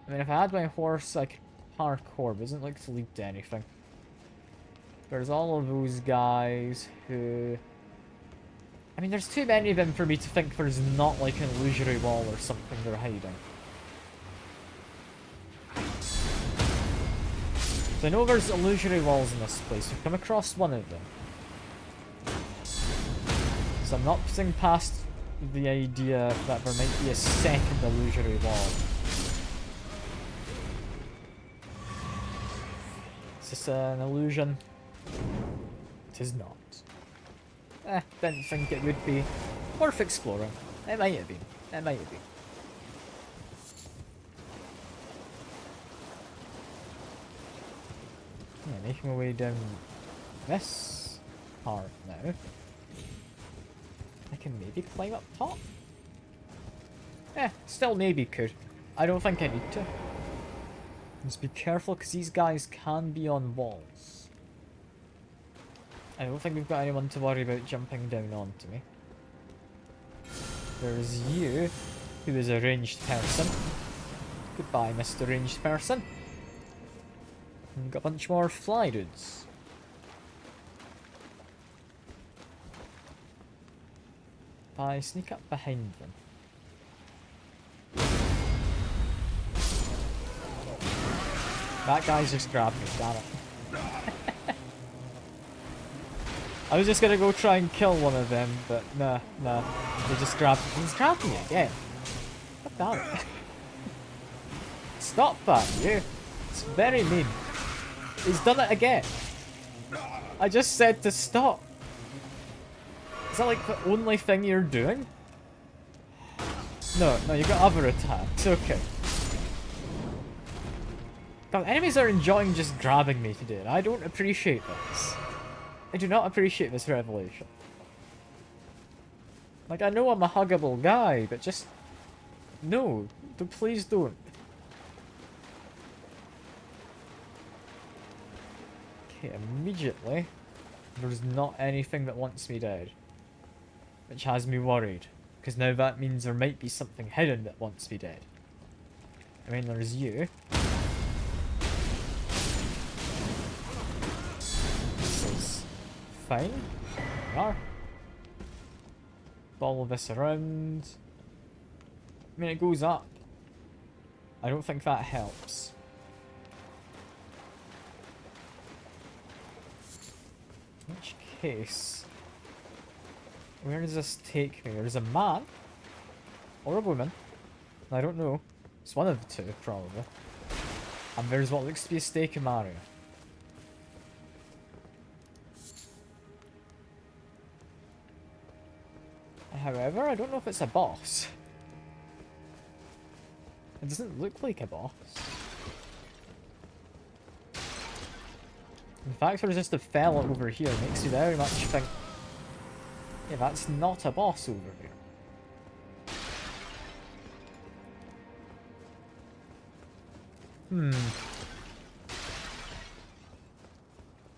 I mean, if I had my horse, I could parkour, but it doesn't look to lead to anything. There's all of those guys who... I mean, there's too many of them for me to think there's not, like, an illusory wall or something they're hiding. So I know there's illusory walls in this place. We've come across one of them. So I'm not putting past the idea that there might be a second illusory wall. Is this an illusion? It is not. Didn't think it would be. Worth exploring. It might have been. It might have been. Yeah, making my way down this part now. I can maybe climb up top? Still maybe could. I don't think I need to. Just be careful because these guys can be on walls. I don't think we've got anyone to worry about jumping down onto me. There's you, who is a ranged person. Goodbye, Mr. Ranged Person. And we've got a bunch more fly dudes. I sneak up behind them. That guy's just grabbed me, damn it. I was just gonna go try and kill one of them, but nah. They just grabbed me. He's grabbed me again. God damn it. Stop that, you. It's very mean. He's done it again. I just said to stop. Is that like the only thing you're doing? No, you got other attacks, okay. God, enemies are enjoying just grabbing me today, and I don't appreciate this. I do not appreciate this revelation. Like, I know I'm a huggable guy, but just... No, please don't. Okay, immediately, there's not anything that wants me dead. Which has me worried. Because now that means there might be something hidden that wants me dead. I mean, there's you. This is fine. We are. Follow this around. I mean, it goes up. I don't think that helps. In which case... Where does this take me? There's a man. Or a woman. I don't know. It's one of the two, probably. And there's what looks to be a stake in Mario. However, I don't know if it's a boss. It doesn't look like a boss. In fact, there's just a fella over here. Makes you very much think... Yeah, that's not a boss over here.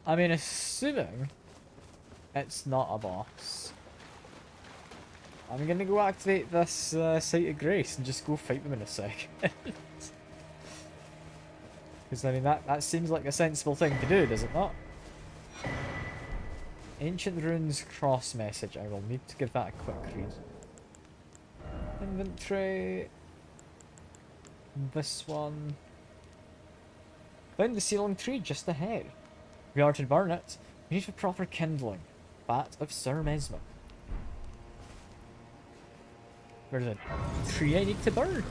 I mean, assuming it's not a boss, I'm gonna go activate this Site of Grace and just go fight them in a second. Because, I mean, that seems like a sensible thing to do, does it not? Ancient Runes cross message. I will need to give that a quick read. Inventory. This one. Found the sealing tree just ahead. We are to burn it. We need for proper kindling. Bat of Sir Mesmer. There's a tree I need to burn.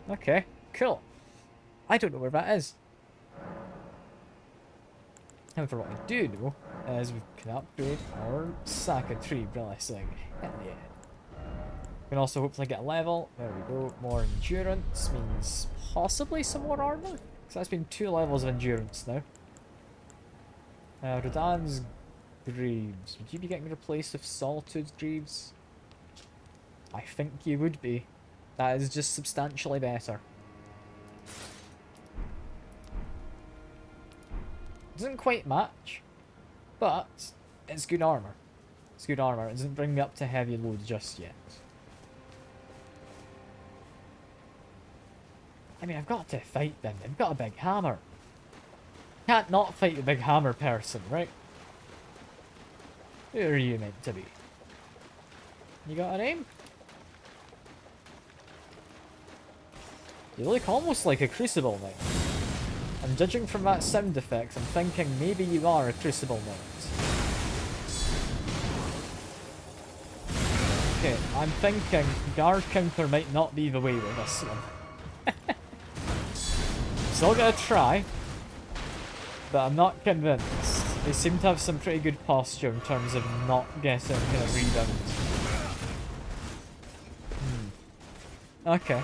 Okay, cool. I don't know where that is. However, what I do know is we can upgrade our sack of tree blessing. Hell yeah. Can also hopefully get a level. There we go. More endurance means possibly some more armor. Because that's been 2 levels of endurance now. Rodan's Greaves. Would you be getting replaced with Solitude's Greaves? I think you would be. That is just substantially better. Doesn't quite match, but it's good armor. It's good armor. It doesn't bring me up to heavy load just yet. I mean, I've got to fight them. They've got a big hammer. Can't not fight the big hammer person, right? Who are you meant to be? You got a name? You look almost like a Crucible Knight. And judging from that sound effect, I'm thinking maybe you are a Crucible Knight. Okay, I'm thinking guard counter might not be the way with this one. Still gonna try, but I'm not convinced. They seem to have some pretty good posture in terms of not getting kind of rebounds. Okay.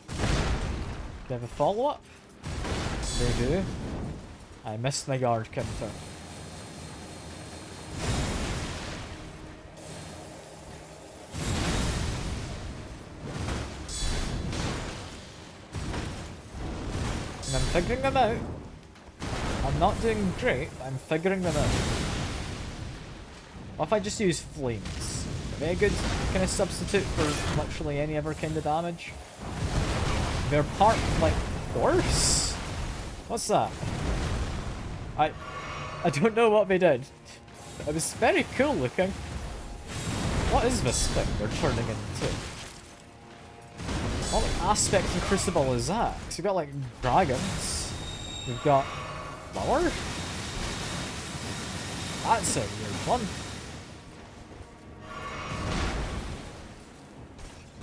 Do they have a follow-up? They do. I missed my guard counter. And I'm figuring them out. I'm not doing great, but I'm figuring them out. What if I just use flames? Are they a good kind of substitute for literally any other kind of damage? They're part, like, horse? What's that? I don't know what they did. It was very cool looking. What is this thing they're turning into? What like, aspect of Crucible is that? Because we've got like dragons. We've got flower? That's a weird one.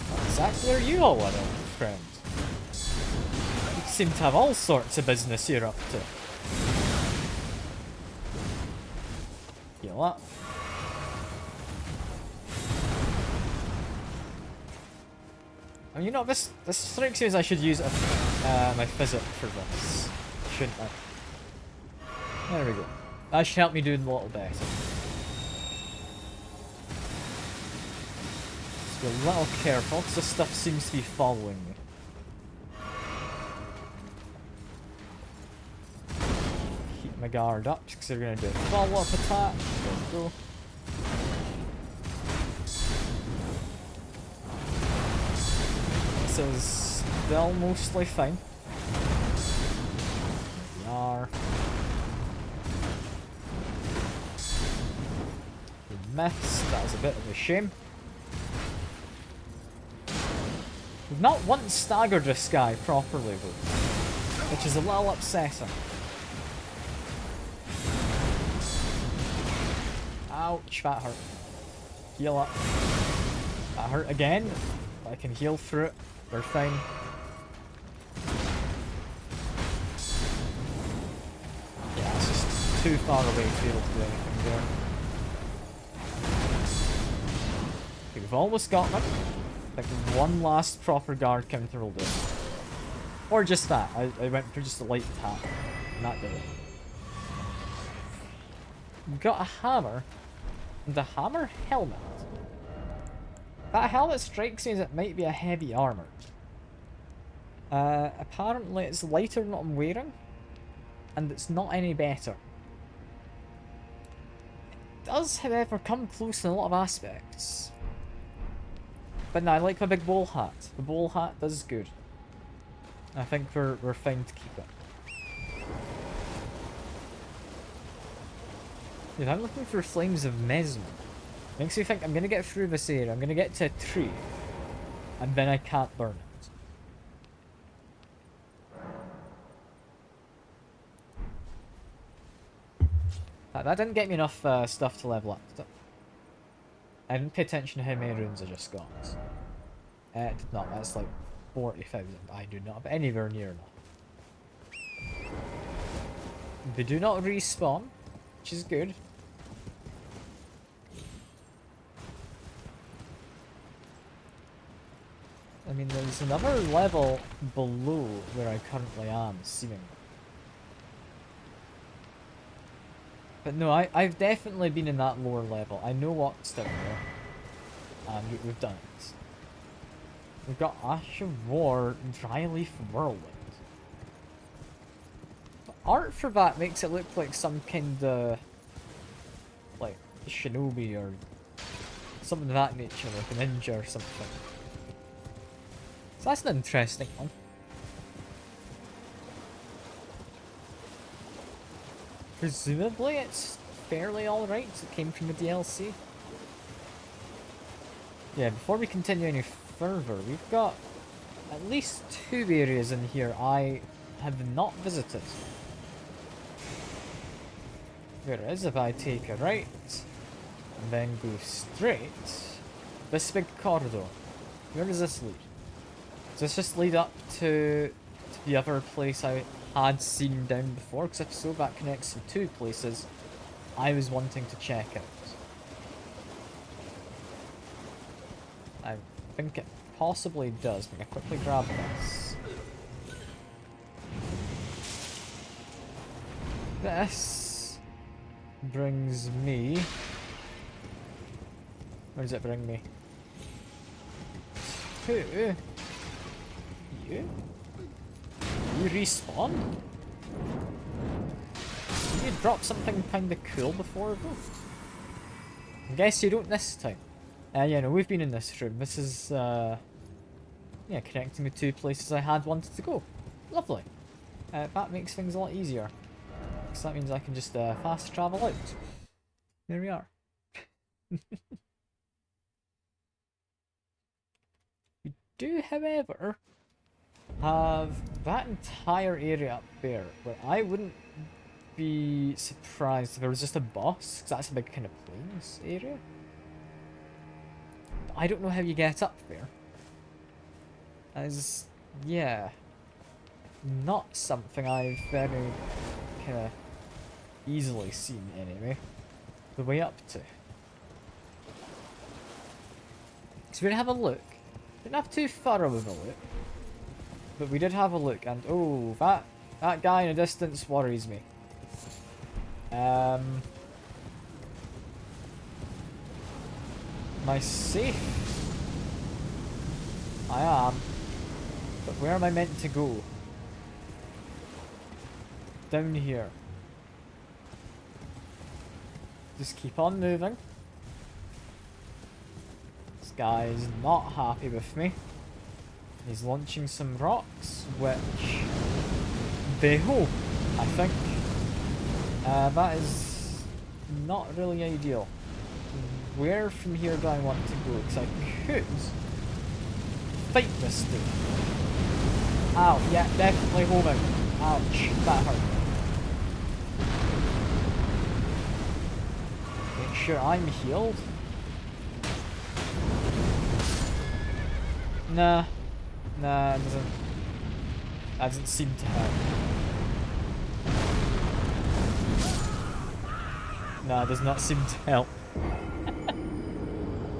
What exactly are you all about, friend? You seem to have all sorts of business you're up to. Heal up. I mean, you know, this strikes me as I should use my physic for this, shouldn't I? There we go. That should help me do a little better. Just be a little careful, because this stuff seems to be following me. Keep my guard up, because they're going to do a follow-up attack. There we go. This is still mostly fine. There we are. We missed. That was a bit of a shame. We've not once staggered this guy properly though, which is a little upsetting. Ouch, that hurt. Heal up. That hurt again. I can heal through it. We're fine. Yeah, it's just too far away to be able to do anything there. Okay, we've almost got them. Like one last proper guard counter will do. Or just that. I went for just a light attack. And that did it. We've got a hammer. And a hammer helmet. That helmet strikes me as it might be a heavy armor. Apparently it's lighter than what I'm wearing. And it's not any better. It does, however, come close in a lot of aspects. But no, I like my big bowl hat. The bowl hat does good. I think we're fine to keep it. Dude, I'm looking for Flames of Mesmer. Makes me think I'm gonna get through this area. I'm gonna get to a tree. And then I can't burn it. That didn't get me enough stuff to level up. I didn't pay attention to how many runes I just got. It did not. That's like 40,000. I do not have anywhere near enough. They do not respawn, which is good. mean, there's another level below where I currently am, seemingly. But no, I've definitely been in that lower level. I know what's down there. And we've done it. We've got Ash of War, Dryleaf Whirlwind. The art for that makes it look like some kind of... like, shinobi or something of that nature, like a ninja or something. So that's an interesting one. Presumably it's fairly alright, it came from the DLC. Yeah, before we continue any further, we've got at least 2 areas in here I have not visited. Whereas if I take a right, and then go straight, this big corridor, where does this lead? Does this just lead up to the other place I had seen down before? Because if so, that connects to 2 places I was wanting to check out. I think it possibly does. I'm going to quickly grab this. This brings me... where does it bring me? To... you? You respawn? Did you drop something kinda cool before though? I guess you don't this time. Yeah, no, we've been in this room. This is, yeah, connecting me 2 places I had wanted to go. Lovely. That makes things a lot easier. Because that means I can just fast travel out. There we are. We do, however, have that entire area up there where I wouldn't be surprised if there was just a boss, because that's a big kind of plains area. But I don't know how you get up there. As, yeah, not something I've very kind of easily seen anyway. The way up to. So we're gonna have a look. Didn't have too thorough of a look. But we did have a look, and oh, that guy in the distance worries me. Am I safe? I am. But where am I meant to go? Down here. Just keep on moving. This guy is not happy with me. He's launching some rocks, which they hope, I think. That is not really ideal. Where from here do I want to go? Because I could fight this thing. Ow, yeah, definitely homing. Ouch, that hurt. Make sure I'm healed. Nah, it doesn't. That doesn't seem to help. No, it does not seem to help.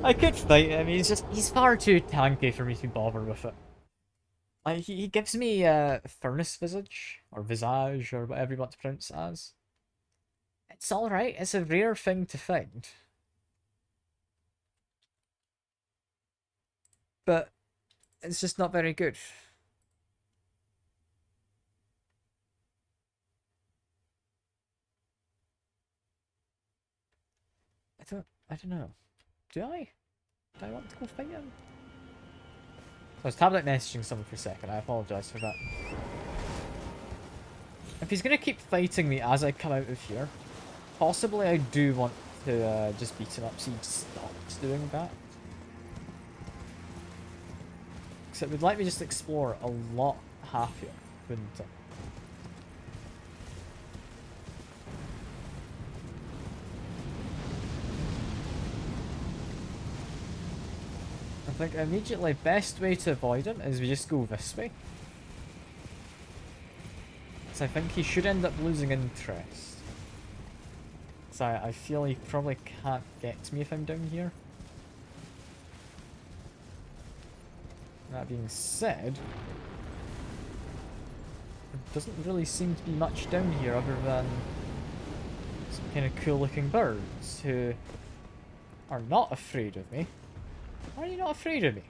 I could fight him, he's far too tanky for me to bother with it. Like, he gives me Furnace Visage, or Visage, or whatever you want to pronounce it as. It's alright, it's a rare thing to find. But it's just not very good. I don't know. Do I? Do I want to go fight him? I was tablet messaging someone for a second. I apologise for that. If he's going to keep fighting me as I come out of here, possibly I do want to just beat him up so he stops doing that. Because it would let me just explore a lot happier, wouldn't it? I think immediately best way to avoid him is we just go this way. So I think he should end up losing interest. So I feel he probably can't get to me if I'm down here. That being said, there doesn't really seem to be much down here other than some kind of cool looking birds who are not afraid of me. Why are you not afraid of me?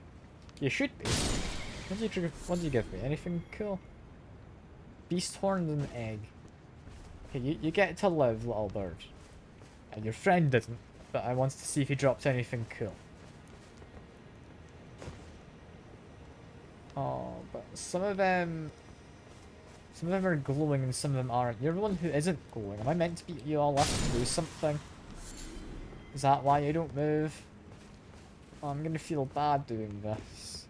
You should be. What do you give me? Anything cool? Beast horn and an egg. Okay, you get to live, little bird. And your friend didn't, but I wanted to see if he dropped anything cool. Oh, but some of them are glowing and some of them aren't. You're the one who isn't glowing. Am I meant to beat you all up and do something? Is that why you don't move? Oh, I'm gonna feel bad doing this.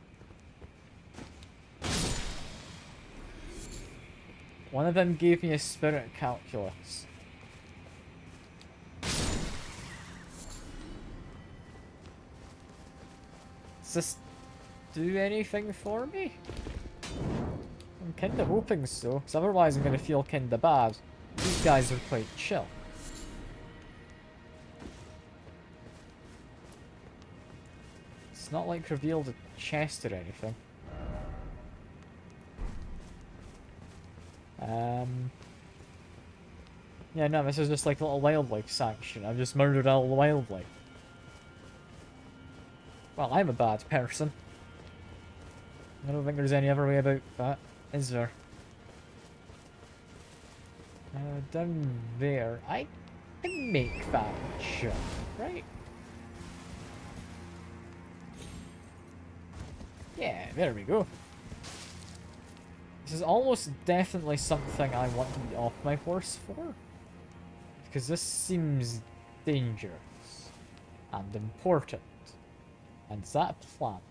One of them gave me a spirit calculus. Does this do anything for me? I'm kinda hoping so, because otherwise I'm gonna feel kinda bad. These guys are quite chill. It's not like revealed a chest or anything. Yeah, no, this is just like a little wildlife sanctuary. I've just murdered all the wildlife. Well, I'm a bad person. I don't think there's any other way about that, is there? Down there, I can make that jump, right? Yeah, there we go. This is almost definitely something I want to be off my horse for. Because this seems dangerous and important. And is that a plant?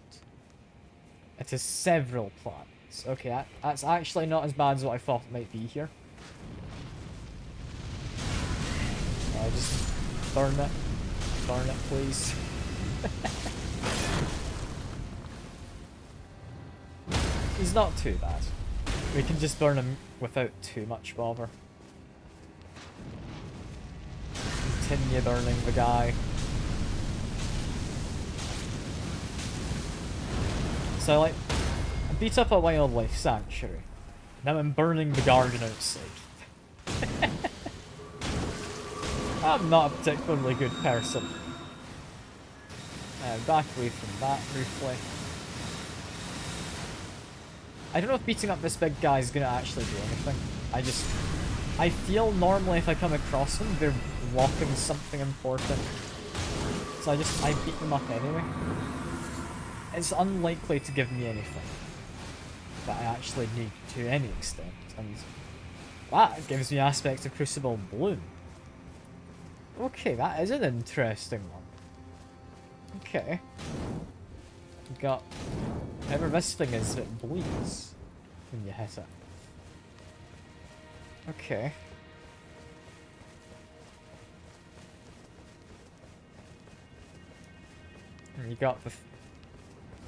It is several plants. Okay, that's actually not as bad as what I thought it might be here. Just burn it. Burn it, please. He's not too bad. We can just burn him without too much bother. Continue burning the guy. So, like, I beat up a wildlife sanctuary. Now I'm burning the garden outside. I'm not a particularly good person. Back away from that briefly. I don't know if beating up this big guy is going to actually do anything. I feel normally if I come across them, they're blocking something important. So I beat them up anyway. It's unlikely to give me anything that I actually need to any extent. And that gives me aspects of Crucible Bloom. Okay, that is an interesting one. Okay. We've got whatever this thing is that bleeds when you hit it. Okay. And you got the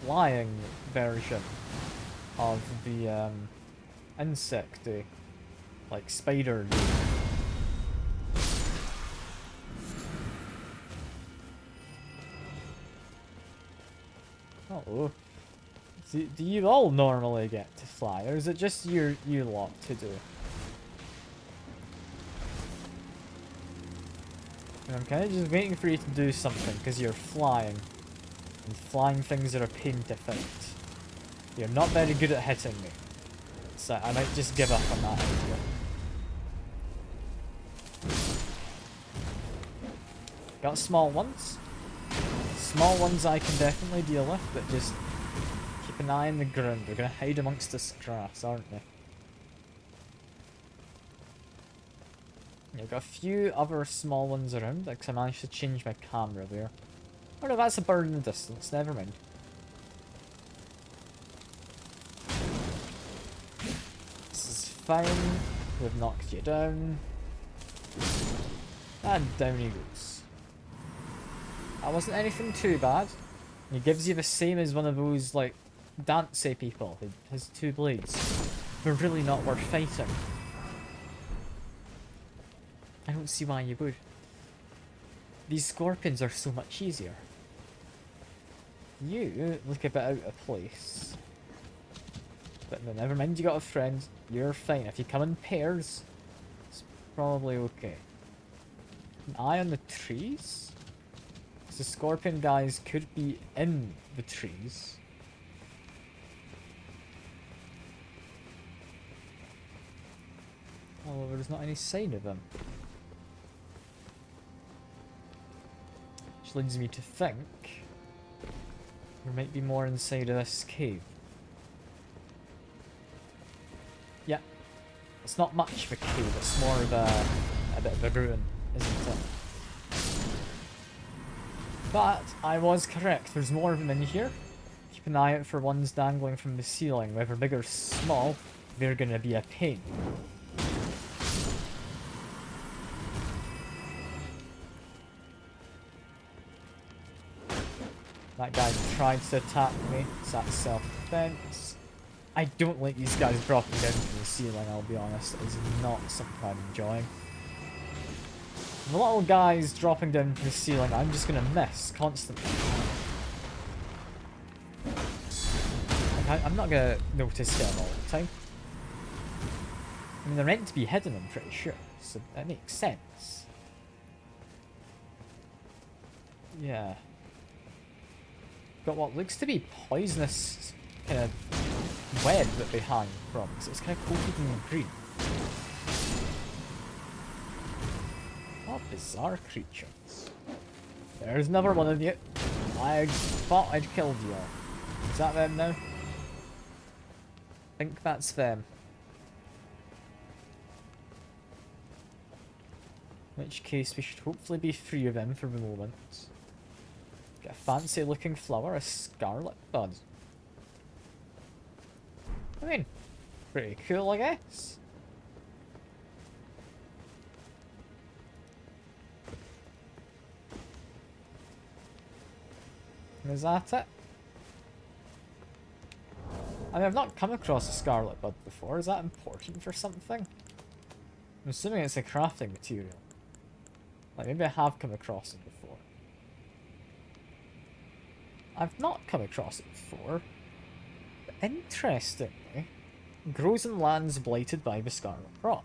flying version of the insecty, like spider dude. Oh, do you all normally get to fly, or is it just you lot to do? And I'm kind of just waiting for you to do something, because you're flying. And flying things are a pain to fight. You're not very good at hitting me. So I might just give up on that idea. Got small ones. Small ones I can definitely deal with, but just keep an eye on the ground. They're going to hide amongst this grass, aren't they? You've got a few other small ones around, because I managed to change my camera there. Oh no, that's a bird in the distance, never mind. This is fine. We've knocked you down. And down he goes. That wasn't anything too bad. He gives you the same as one of those, like, dancey people who has two blades. They're really not worth fighting. I don't see why you would. These scorpions are so much easier. You look a bit out of place. But no, never mind, you got a friend. You're fine. If you come in pairs, it's probably okay. An eye on the trees? The scorpion guys could be in the trees. However, there's not any sign of them. Which leads me to think there might be more inside of this cave. Yeah. It's not much of a cave, it's more of a bit of a ruin, isn't it? But I was correct, there's more of them in here. Keep an eye out for ones dangling from the ceiling. Whether big or small, they're gonna be a pain. That guy tried to attack me, it's that self-defense. I don't like these guys dropping down from the ceiling, I'll be honest. It is not something I'm enjoying. The little guys dropping down from the ceiling, I'm just gonna miss constantly. Like, I'm not gonna notice them all the time. I mean, they're meant to be hidden, I'm pretty sure, so that makes sense. Yeah. Got what looks to be poisonous kind of web that they hang from, so it's kind of coated in green. What bizarre creatures. There's another one of you. I thought I'd killed you all. Is that them now? I think that's them. In which case we should hopefully be free of them for the moment. Get a fancy looking flower, a scarlet bud. I mean, pretty cool, I guess. Is that it? I mean, I've not come across a scarlet bud before. Is that important for something? I'm assuming it's a crafting material. Like, maybe I have come across it before. I've not come across it before. But interestingly, grows in lands blighted by the scarlet rot.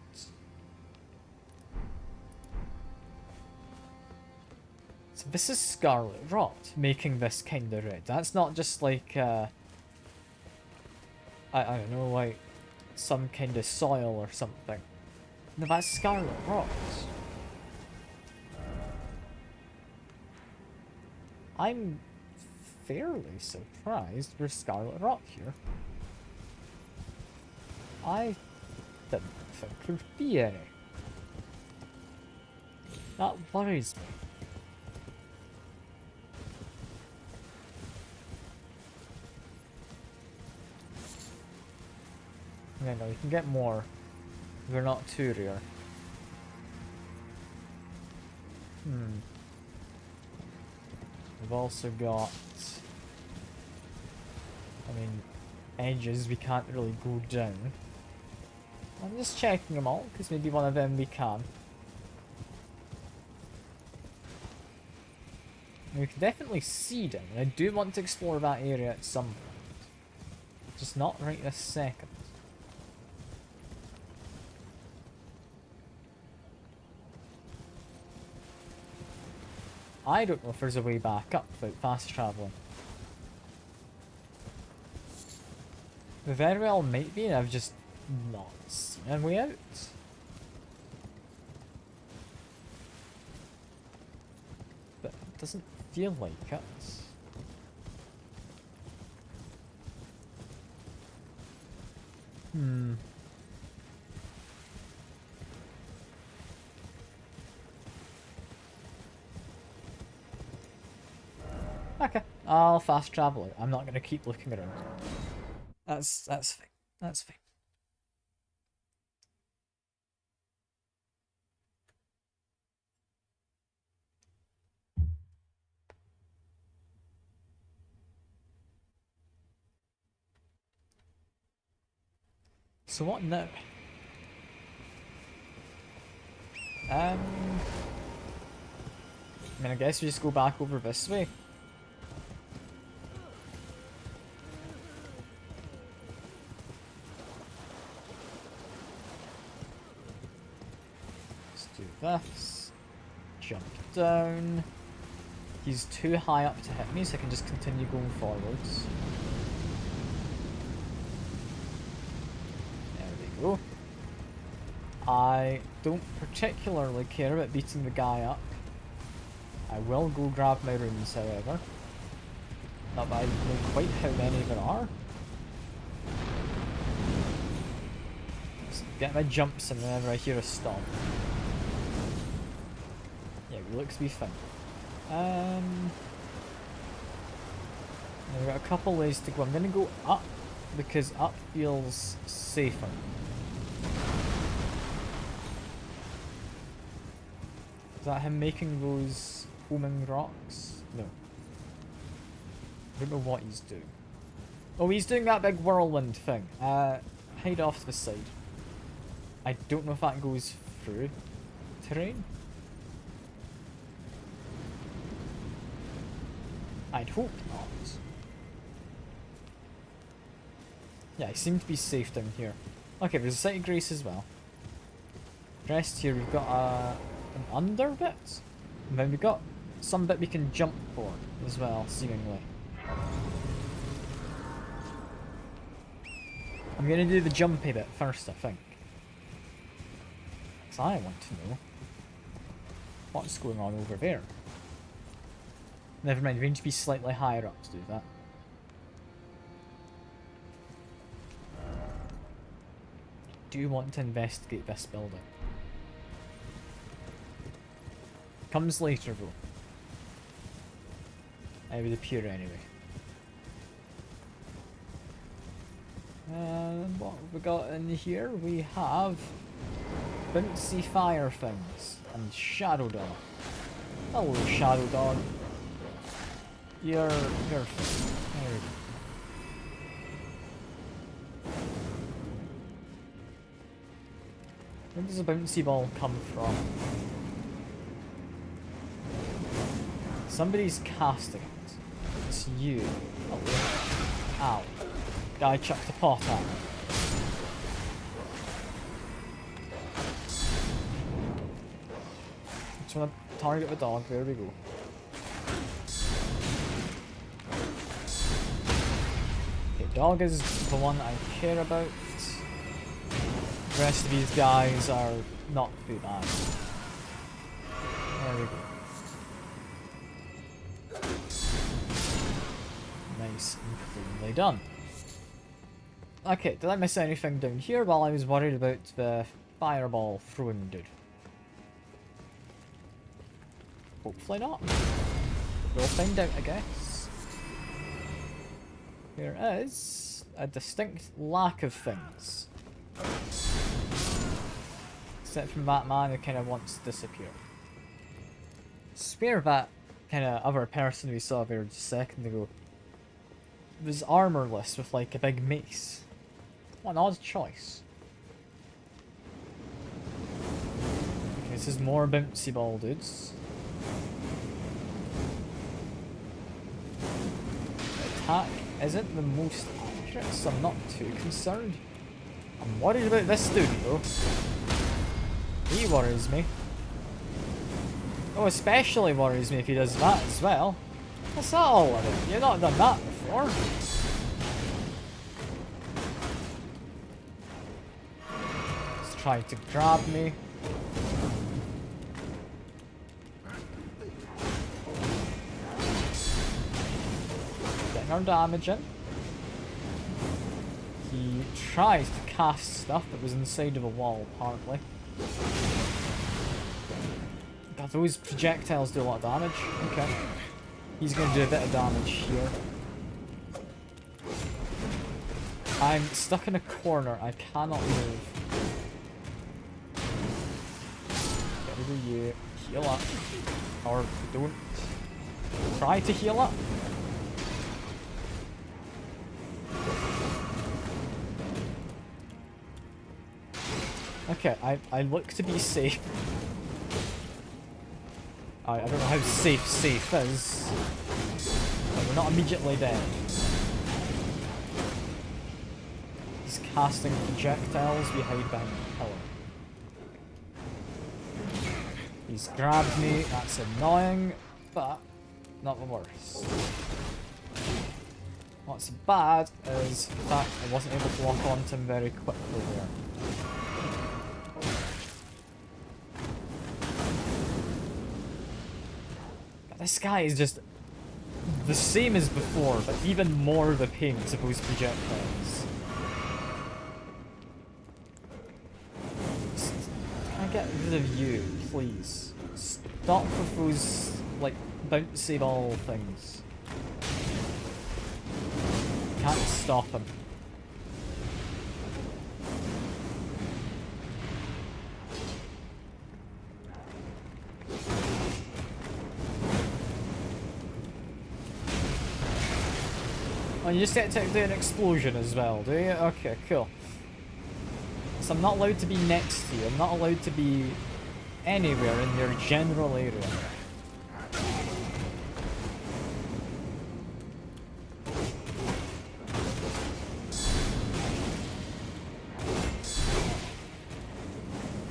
So this is scarlet rot, making this kind of red. That's not just like, I don't know, like some kind of soil or something. No, that's scarlet rot. I'm fairly surprised there's scarlet rot here. I didn't think there'd be any. That worries me. Yeah, no, you can get more. They're not too rare. We've also got... I mean, edges we can't really go down. I'm just checking them all, because maybe one of them we can. We can definitely see them, and I do want to explore that area at some point. Just not right this second. I don't know if there's a way back up without fast travelling. There very well might be, and I've just not seen a way out. But it doesn't feel like it. Okay, I'll fast travel it. I'm not going to keep looking around. That's fine. That's fine. So what now? I mean, I guess we just go back over this way. this. Jump down. He's too high up to hit me, so I can just continue going forwards. There we go. I don't particularly care about beating the guy up. I will go grab my runes, however. Not that I know quite how many there are. Just get my jumps in whenever I hear a stomp. Yeah, we look to be fine. We've got a couple ways to go. I'm gonna go up because up feels safer. Is that him making those homing rocks? No. I don't know what he's doing. Oh, he's doing that big whirlwind thing. Hide off to the side. I don't know if that goes through terrain. I'd hope not. Yeah, I seem to be safe down here. Okay, there's a site of grace as well. Rest here, we've got an under bit. And then we've got some bit we can jump for as well, seemingly. I'm gonna do the jumpy bit first, I think. Because I want to know what's going on over there. Never mind, we need to be slightly higher up to do that. Do you want to investigate this building? Comes later though. I would appear anyway. And what have we got in here? We have bouncy fire things and Shadow Dog. Hello, Shadow Dog. You're there we go. Where does a bouncy ball come from? Somebody's casting it. It's you. Oh, ow. Guy chucked a pot at me. Just wanna target the dog, there we go. Okay, dog is the one I care about. The rest of these guys are not too bad. There we go. Nice and cleanly done. Okay, did I miss anything down here while I was worried about the fireball throwing dude? Hopefully not. We'll find out, I guess. There is a distinct lack of things. Except from that man who kind of wants to disappear. Spare that kind of other person we saw there just a second ago. Was armorless with like a big mace. What an odd choice. Okay, this is more bouncy ball dudes. The attack isn't the most accurate, so I'm not too concerned. I'm worried about this dude though. He worries me. Oh, especially worries me if he does that as well. What's that all about? You've not done that before. He's trying to grab me. Getting our damage in. He tries to cast stuff that was inside of a wall, apparently. God, those projectiles do a lot of damage. Okay. He's going to do a bit of damage here. I'm stuck in a corner. I cannot move. Get rid of you. Heal up. Or don't. Try to heal up. Okay, I look to be safe. I don't know how safe is. But we're not immediately dead. He's casting projectiles, we hide behind the pillar. He's grabbed me, that's annoying, but not the worst. What's bad is the fact I wasn't able to lock onto him very quickly there. But this guy is just the same as before, but even more the pain to those projectiles. Can I get rid of you, please? Stop with those, like, bouncy ball things. Can't stop him. Oh, you just get to do an explosion as well, do you? Okay, cool. So I'm not allowed to be next to you. I'm not allowed to be anywhere in your general area.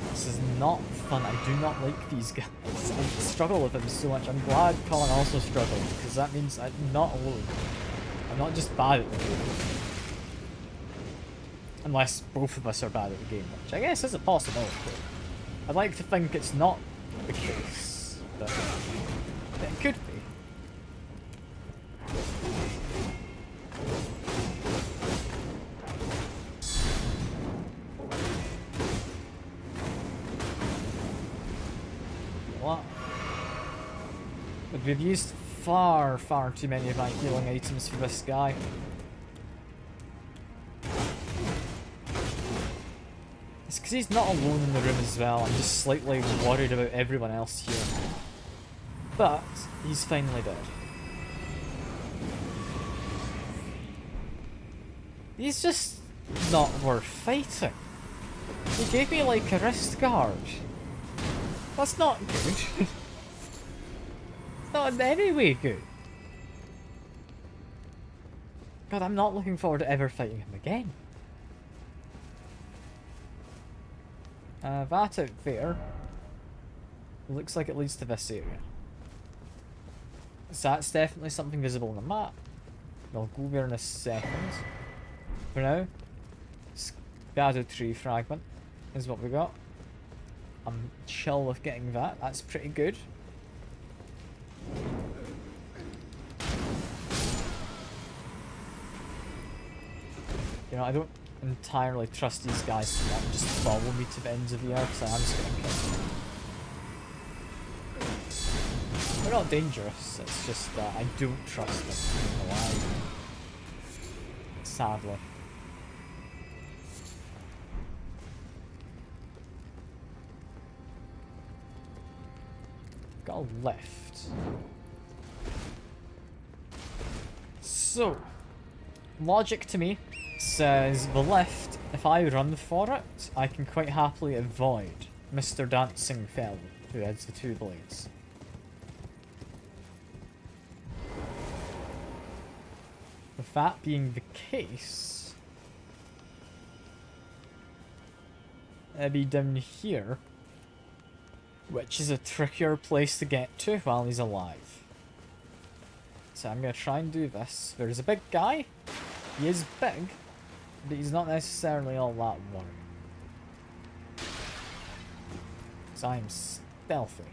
This is not fun. I do not like these guys. I struggle with them so much. I'm glad Colin also struggled, because that means I'm not alone. I'm not just bad at the game. Unless both of us are bad at the game, which I guess is a possibility. I'd like to think it's not the case, but it could be. What? But we've used far too many of my healing items for this guy. It's because he's not alone in the room as well. I'm just slightly worried about everyone else here. But he's finally dead. He's just not worth fighting. He gave me like a wrist guard. That's not good. Not in any way good. God, I'm not looking forward to ever fighting him again. That out there looks like it leads to this area. So that's definitely something visible on the map. I'll go there in a second. For now, Shadow Tree Fragment is what we got. I'm chill with getting that. That's pretty good. You know, I don't entirely trust these guys to not just follow me to the ends of the earth, so I'm just gonna kill them. They're not dangerous, it's just that I don't trust them alive. Sadly. Got a lift. So, logic to me says the lift, if I run for it, I can quite happily avoid Mr. Dancing Fellow, who has the two blades. With that being the case, it'd be down here, which is a trickier place to get to while he's alive. So I'm going to try and do this. There's a big guy. He is big, but he's not necessarily all that worried. So I'm stealthy.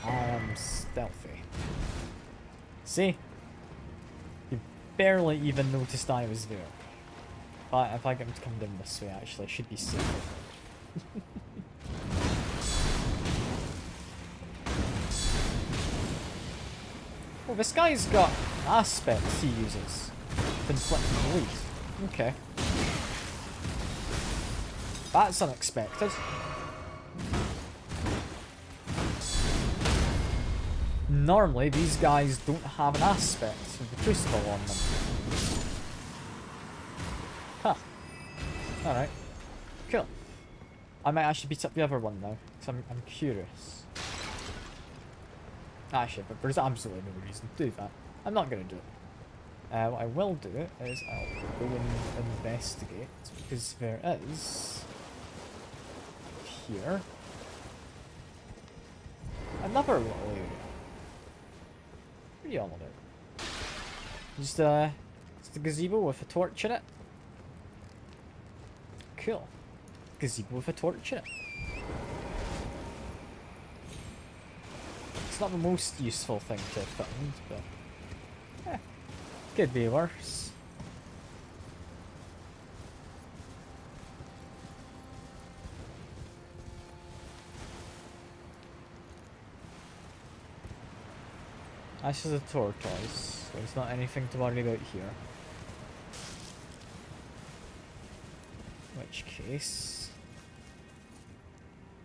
I am stealthy. See? You barely even noticed I was there. But if I get him to come down this way, actually, I should be safe. Oh, this guy's got aspects he uses. Inflicting bleed. Okay. That's unexpected. Normally, these guys don't have an aspect of the Crucible on them. Huh. Alright. Cool. I might actually beat up the other one now, because I'm curious. Actually, but there's absolutely no reason to do that. I'm not going to do it. What I will do is I'll go and investigate, because there is... here. Another little area. What are you all about? Just a gazebo with a torch in it. Cool. Gazebo with a torch in it. It's not the most useful thing to find, but could be worse. That's just a tortoise, so there's not anything to worry about here. In which case,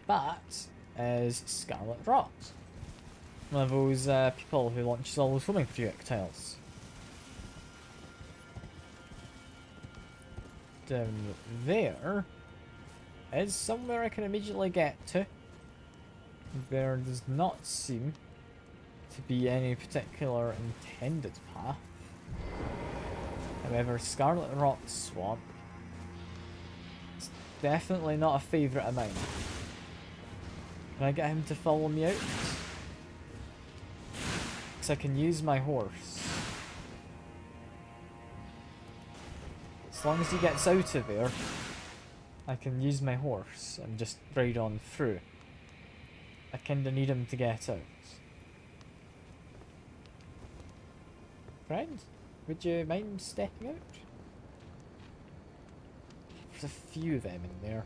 that is Scarlet Rot. One of those people who launches all those homing projectiles. Down there is somewhere I can immediately get to. There does not seem to be any particular intended path. However, Scarlet Rot Swamp is definitely not a favourite of mine. Can I get him to follow me out? Because I can use my horse. As long as he gets out of there, I can use my horse and just ride on through. I kinda need him to get out. Friend, would you mind stepping out? There's a few of them in there.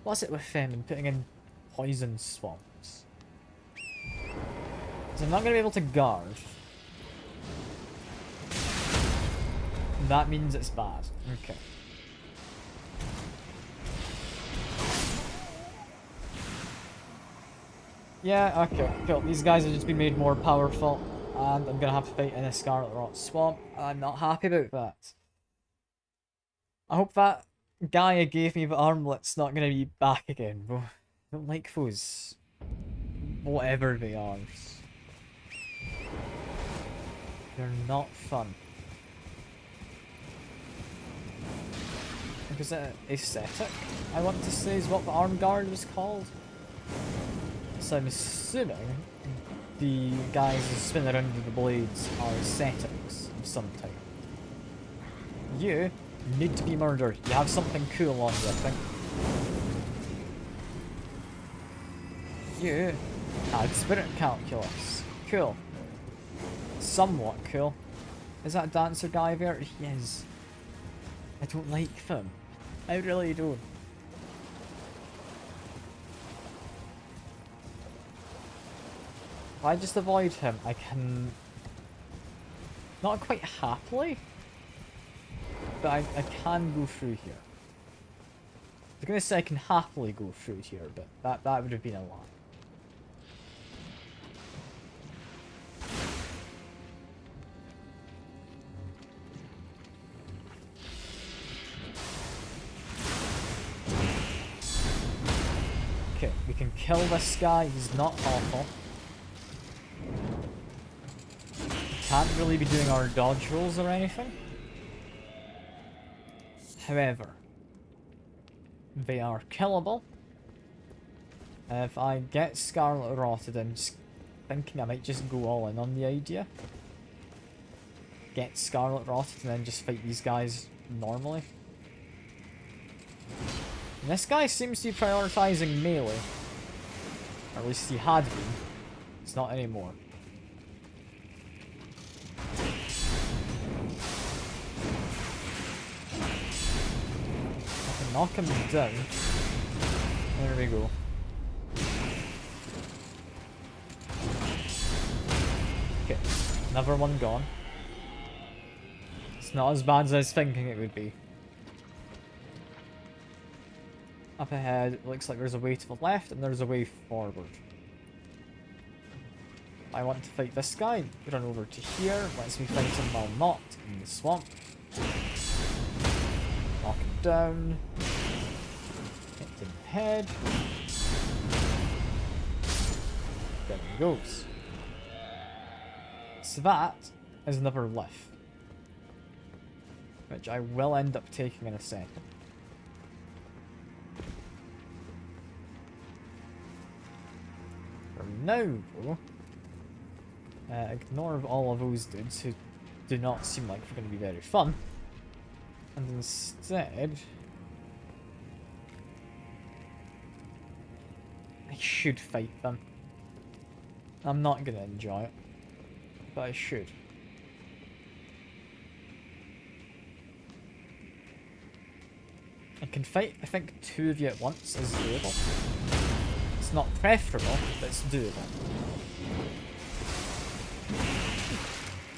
What's it with them and putting in poison swamps? Because I'm not going to be able to guard. That means it's bad. Okay. Yeah, okay, cool. These guys have just been made more powerful, and I'm gonna have to fight in a Scarlet Rot Swamp. I'm not happy about that. I hope that guy who gave me the armlet's not gonna be back again, bro. I don't like those. Whatever they are. They're not fun. Was it aesthetic? I want to say is what the arm guard was called. So I'm assuming the guys who spin around with the blades are ascetics of some type. You need to be murdered. You have something cool on you, I think. You had spirit calculus. Cool. Somewhat cool. Is that a dancer guy there? He is. I don't like them. I really don't. If I just avoid him, I can... Not quite happily, but I can go through here. I was going to say I can happily go through here, but that would have been a lie. Okay, we can kill this guy, he's not awful. Can't really be doing our dodge rolls or anything. However, they are killable. If I get Scarlet Rotted, I'm just thinking I might just go all in on the idea. Get Scarlet Rotted and then just fight these guys normally. And this guy seems to be prioritizing melee. Or at least he had been. It's not anymore. I can knock him down. There we go. Okay, another one gone. It's not as bad as I was thinking it would be. Up ahead, it looks like there's a way to the left and there's a way forward. I want to fight this guy. Run over to here. Lets me fight him while not in the swamp. Knock him down. Hit him head. There he goes. So that is another lift. Which I will end up taking in a second. now, though, ignore all of those dudes who do not seem like they're going to be very fun. And instead... I should fight them. I'm not going to enjoy it, but I should. I can fight, I think, 2 of you at once is doable. It's not preferable, but it's doable.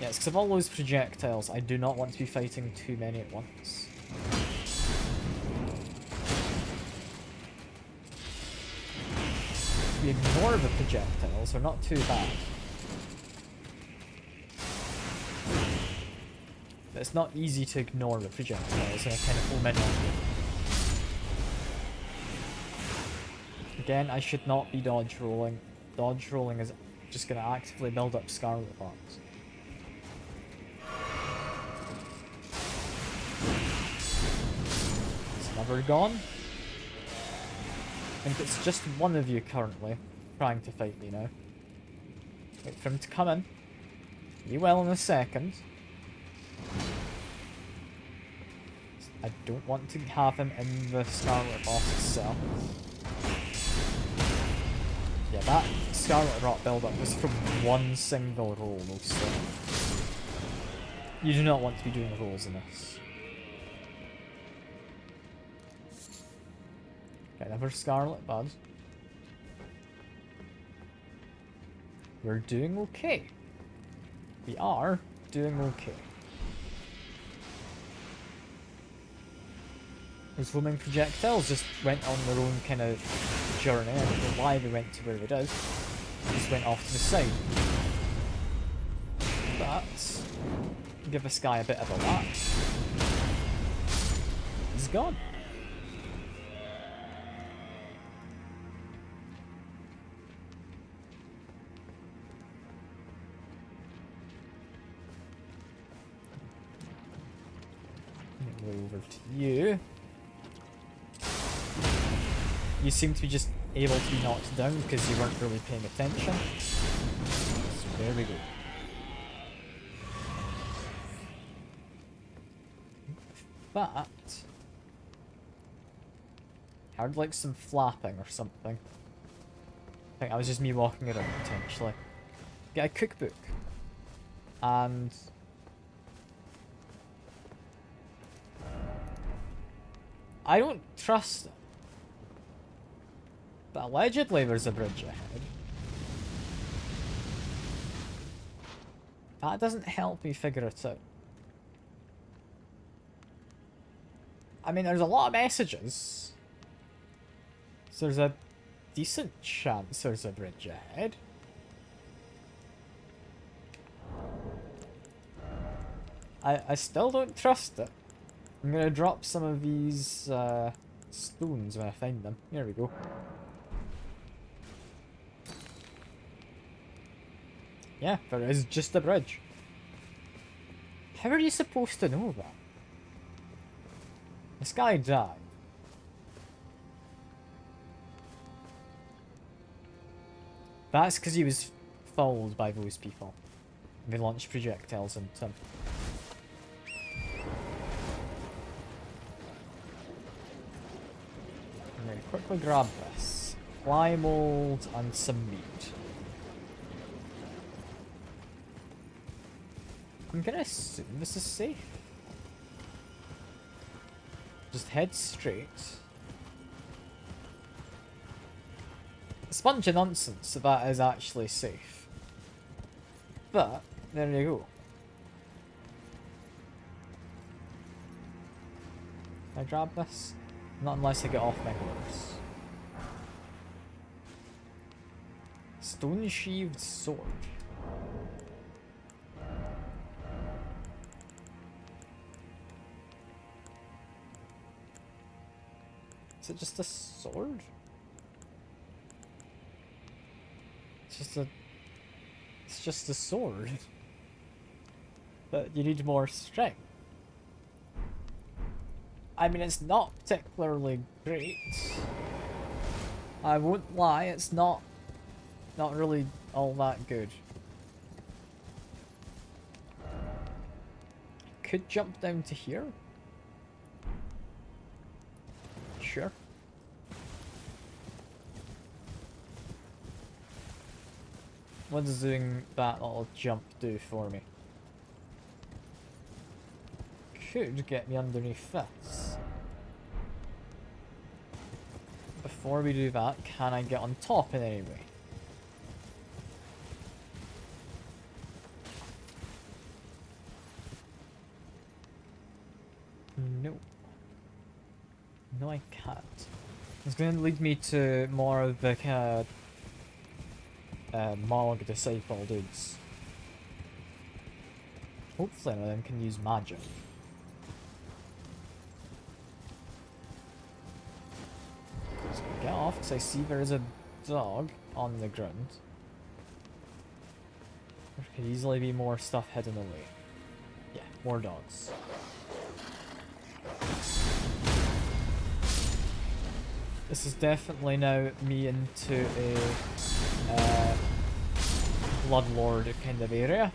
Yeah, it's because of all those projectiles, I do not want to be fighting too many at once. If we ignore the projectiles, they're not too bad. But it's not easy to ignore the projectiles, and I kind of home in on them. Again, I should not be dodge rolling. Dodge rolling is just going to actively build up Scarlet Hearts. It's never gone. I think it's just one of you currently trying to fight me now. Wait for him to come in. He will in a second. I don't want to have him in the Scarlet Boss's cell. Yeah, that Scarlet Rot build-up was from one single roll, mostly. You do not want to be doing rolls in this. Okay, another Scarlet Bud. We're doing okay. We are doing okay. Those homing projectiles just went on their own kind of journey. I don't know why they went to where they did. They just went off to the side. But give this guy a bit of a lap. He's gone. Go over to you. You seem to be just able to be knocked down because you weren't really paying attention. So there we go. But I'd like some flapping or something. I think that was just me walking around potentially. Get a cookbook. And I don't trust it. But allegedly there's a bridge ahead. That doesn't help me figure it out. I mean, there's a lot of messages. So there's a decent chance there's a bridge ahead. I still don't trust it. I'm gonna drop some of these stones when I find them. Here we go. Yeah, there is just a bridge. How are you supposed to know that? This guy died. That's because he was followed by those people. They launched projectiles into him. I'm going to quickly grab this. Fly mold and some meat. I'm going to assume this is safe. Just head straight. It's a bunch of nonsense that that is actually safe. But, there you go. Can I grab this? Not unless I get off my horse. Stone-sheathed sword. Is it just a sword? It's just a sword. But you need more strength. I mean, it's not particularly great. I won't lie, it's not not really all that good. Could jump down to here. Sure. What does doing that little jump do for me? Could get me underneath this. Before we do that, can I get on top in any way? No. No, I can't. It's going to lead me to more of the kind of Mog Disciple dudes. Hopefully one of them can use magic. So get off, because I see there is a dog on the ground. There could easily be more stuff hidden away. Yeah, more dogs. This is definitely now me into a Bloodlord kind of area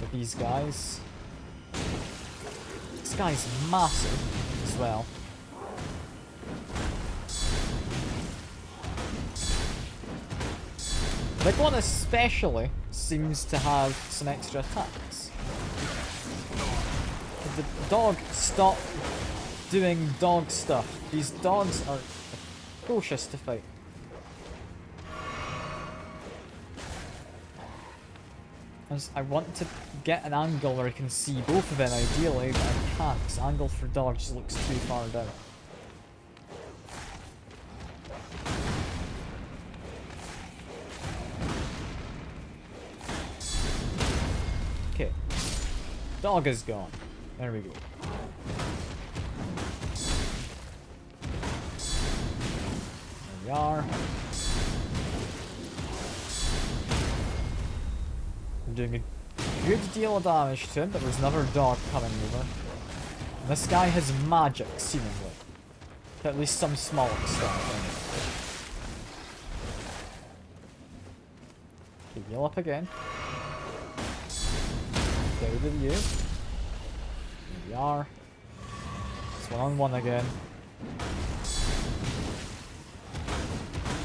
with these guys. This guy's massive as well. The big one especially seems to have some extra attacks. Could the dog stop doing dog stuff? These dogs are atrocious to fight. I want to get an angle where I can see both of them ideally, but I can't because the angle for dogs looks too far down. Okay. Dog is gone. There we go. There we are. I'm doing a good deal of damage to him, but there's another dog coming over. This guy has magic, seemingly. At least some small extent. Okay, heal up again. Stay with you. Here we are. It's one-on-one again.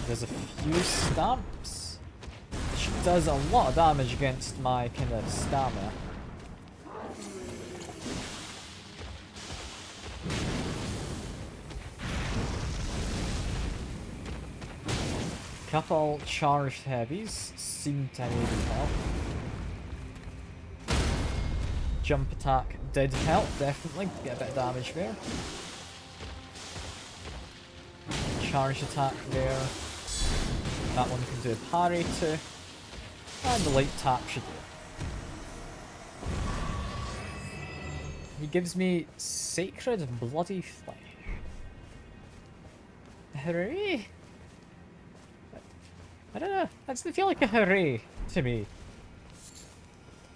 There's a few stamps. She does a lot of damage against my kind of stamina. Couple charged heavies seem to need help. Jump attack did help, definitely. Get a bit of damage there. Charge attack there. That one can do a parry too. And the light tap should do. He gives me sacred bloody flesh. Hooray! I don't know, that doesn't feel like a hooray to me.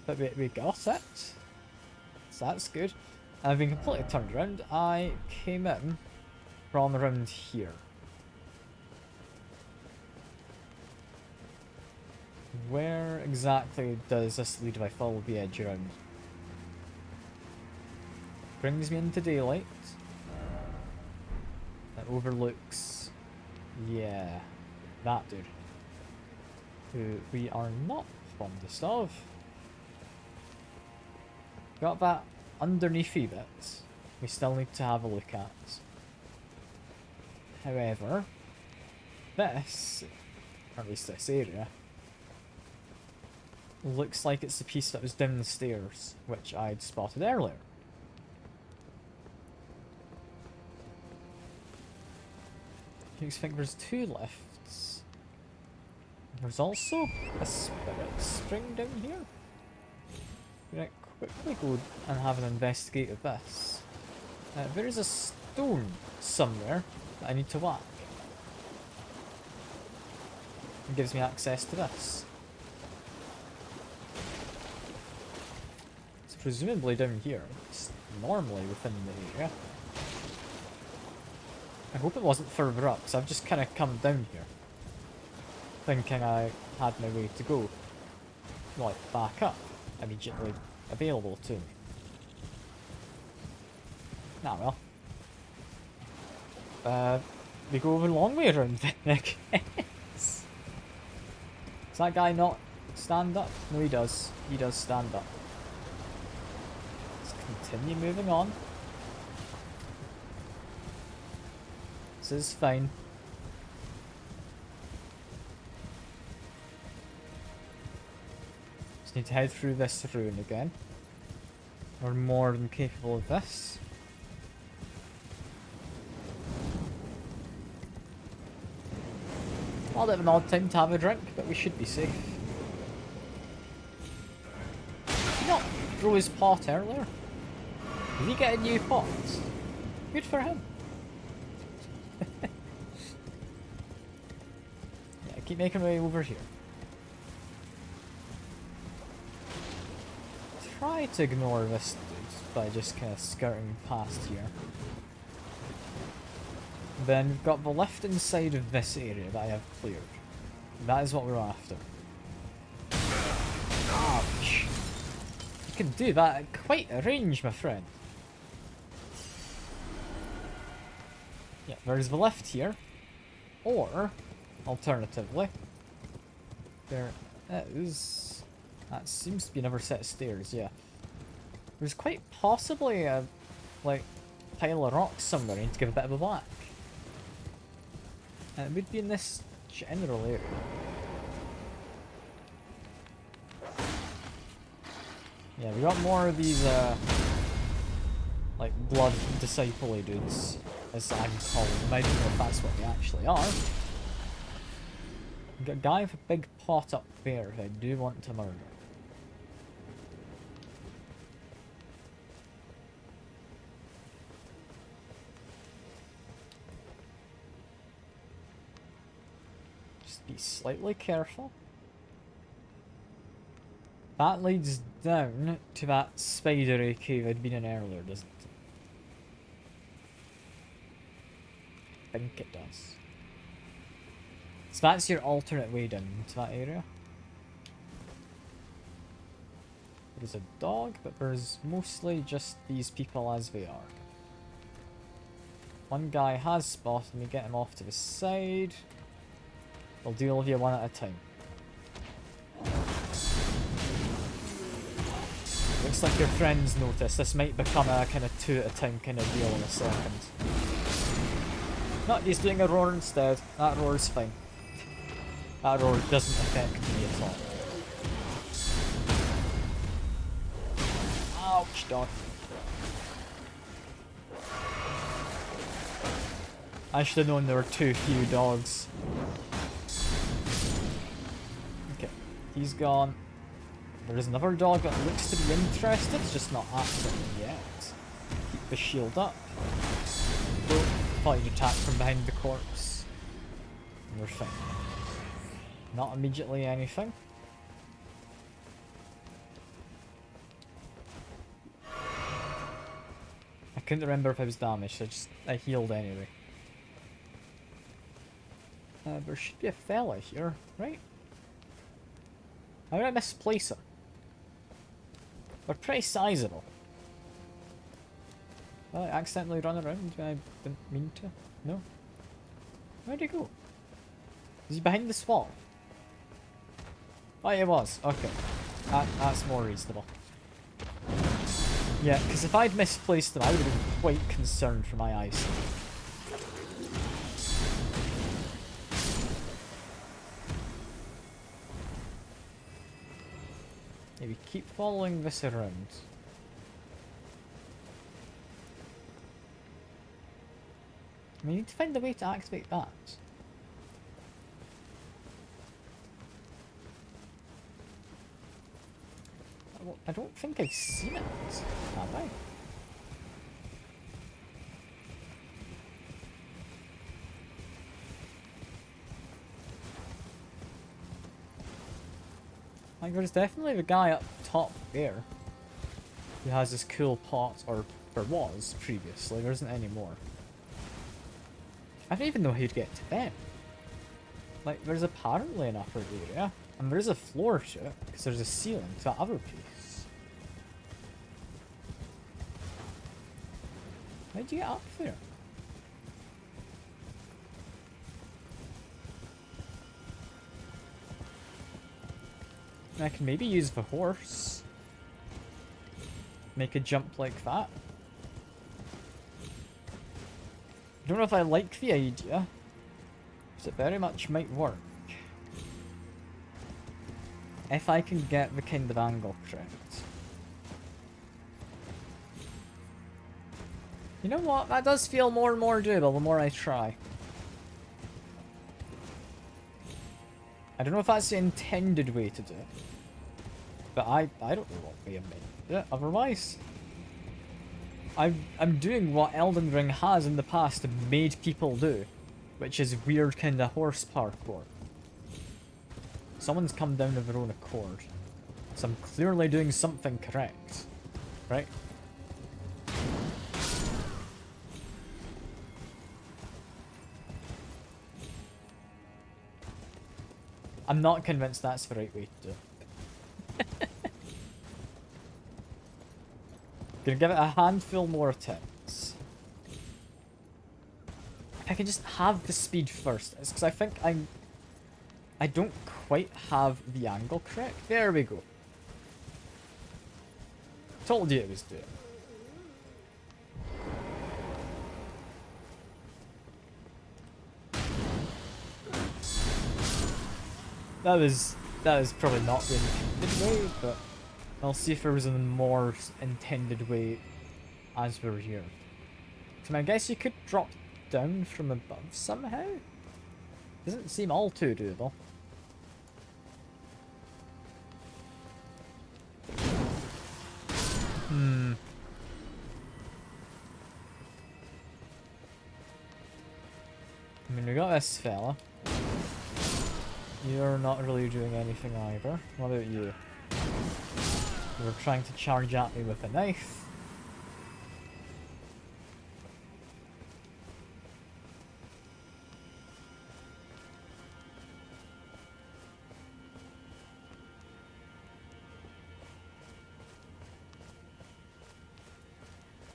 But we got it. So that's good. I've been completely turned around. I came in from around here. Where exactly does this lead if I follow the edge around? Brings me into daylight. It overlooks... yeah, that dude. Who we are not fondest of. Got that underneathy bit we still need to have a look at. However, this, or at least this area, looks like it's the piece that was down the stairs, which I'd spotted earlier. I think there's two lifts. There's also a spirit spring down here. Right, quickly go and have an investigate of this. There is a stone somewhere that I need to whack. It gives me access to this. It's presumably down here. It's normally within the area. I hope it wasn't further up, because I've just kind of come down here. thinking I had my way to go, like, back up, immediately available to me. Nah, well. We go the long way around then, I guess. Does that guy not stand up? No, he does. He does stand up. Let's continue moving on. This is fine. Just need to head through this ruin again. We're more than capable of this. A bit of an odd time to have a drink, but we should be safe. Did he not throw his pot earlier? Did he get a new pot? Good for him. Yeah, keep making my way over here. Try to ignore this dude by just kind of skirting past here. Then we've got the left inside of this area that I have cleared. That is what we're after. Ouch! You can do that at quite a range, my friend. Yeah, there's the left here. Or, alternatively, there is... That seems to be another set of stairs, yeah. There's quite possibly a, like, pile of rocks somewhere I need to give a bit of a whack. And it would be in this general area. Yeah, we got more of these, like, blood disciple-y dudes, as I'm calling them. I don't know if that's what they actually are. We've got a guy with a big pot up there who I do want to murder. Be slightly careful. That leads down to that spidery cave I'd been in earlier, doesn't it? I think it does. So that's your alternate way down to that area. There's a dog, but there's mostly just these people as they are. One guy has spotted me, get him off to the side. We'll deal with you one at a time. Looks like your friends notice. This might become a kind of two at a time kind of deal in a second. No, he's doing a roar instead. That roar's fine. That roar doesn't affect me at all. Ouch, dog. I should have known there were too few dogs. Okay, he's gone. There's another dog that looks to be interested, it's just not active yet. Keep the shield up. Don't thought you'd attack from behind the corpse. And we're fine. Not immediately anything. I couldn't remember if I was damaged, so I healed anyway. There should be a fella here, right? How did I misplace him? They're pretty sizable. Well, I accidentally run around when I didn't mean to. No? Where'd he go? Is he behind this wall? Oh, he was. Okay. That's more reasonable. Yeah, because if I'd misplaced them, I would have been quite concerned for my eyesight. Yeah, we keep following this around. We need to find a way to activate that. I don't think I've seen it, have I? Like, there's definitely the guy up top there who has this cool pot, or there was previously, there isn't any more. I don't even know how you'd get to them. Like, there's apparently an upper area, and there is a floor to it, because there's a ceiling to that other piece. How'd you get up there? I can maybe use the horse. Make a jump like that. I don't know if I like the idea, but it very much might work. If I can get the kind of angle correct. You know what? That does feel more and more doable the more I try. I don't know if that's the intended way to do it. But I don't know what way I'm meant to do it otherwise. I'm doing what Elden Ring has in the past made people do. Which is weird kind of horse parkour. Someone's come down of their own accord. So I'm clearly doing something correct. Right? I'm not convinced that's the right way to do it. Gonna give it a handful more attempts. If I can just have the speed first. It's because I think I don't quite have the angle correct. There we go. Told you it was doing. That was probably not the intended way, but I'll see if there was a more intended way as we're here. So I guess you could drop down from above somehow? Doesn't seem all too doable. I mean, we got this fella. You're not really doing anything either. What about you? You were trying to charge at me with a knife.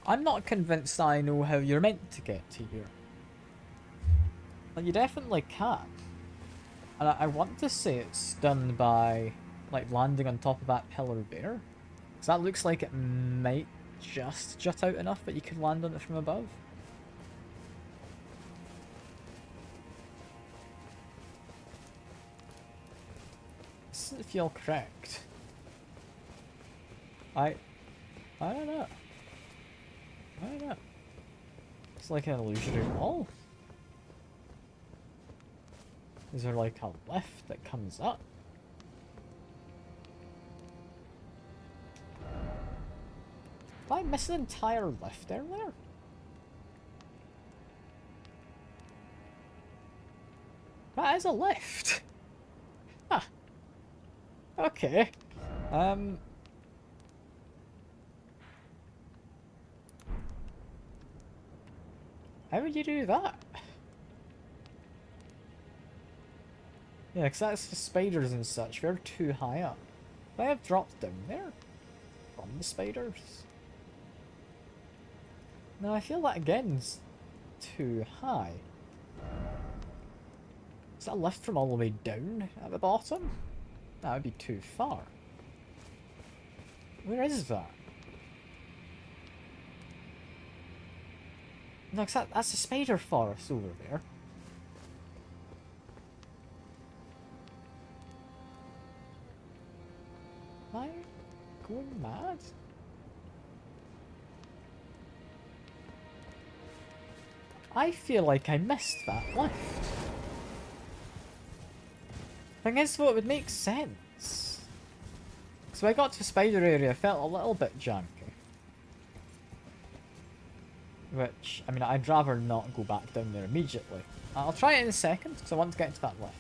I'm not convinced I know how you're meant to get to here. Like, you definitely can. And I want to say it's done by, like, landing on top of that pillar there. Because that looks like it might just jut out enough that you can land on it from above. This doesn't feel correct. I don't know. I don't know. It's like an illusionary wall. Is there like a lift that comes up? Did I miss an entire lift down there? That is a lift. Huh. Okay. How would you do that? Yeah, because that's the spiders and such. They're too high up. Could I have dropped down there? From the spiders? No, I feel that again's too high. Is that a lift from all the way down at the bottom? That would be too far. Where is that? No, cause that's a spider forest over there. Am I going mad? I feel like I missed that lift. Thing is, though, it would make sense. So I got to the spider area, felt a little bit janky. Which, I mean, I'd rather not go back down there immediately. I'll try it in a second, because I want to get to that lift.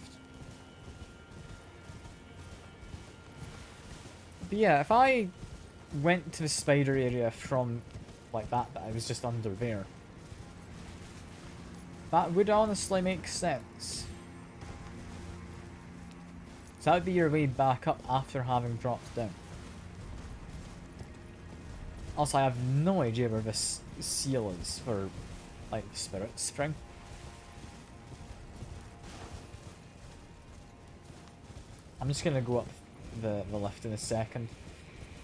But yeah, if I went to the spider area from, like, that I was just under there, that would honestly make sense. So that would be your way back up after having dropped down. Also, I have no idea where this seal is for, like, Spirit Spring. I'm just gonna go up the lift in a second.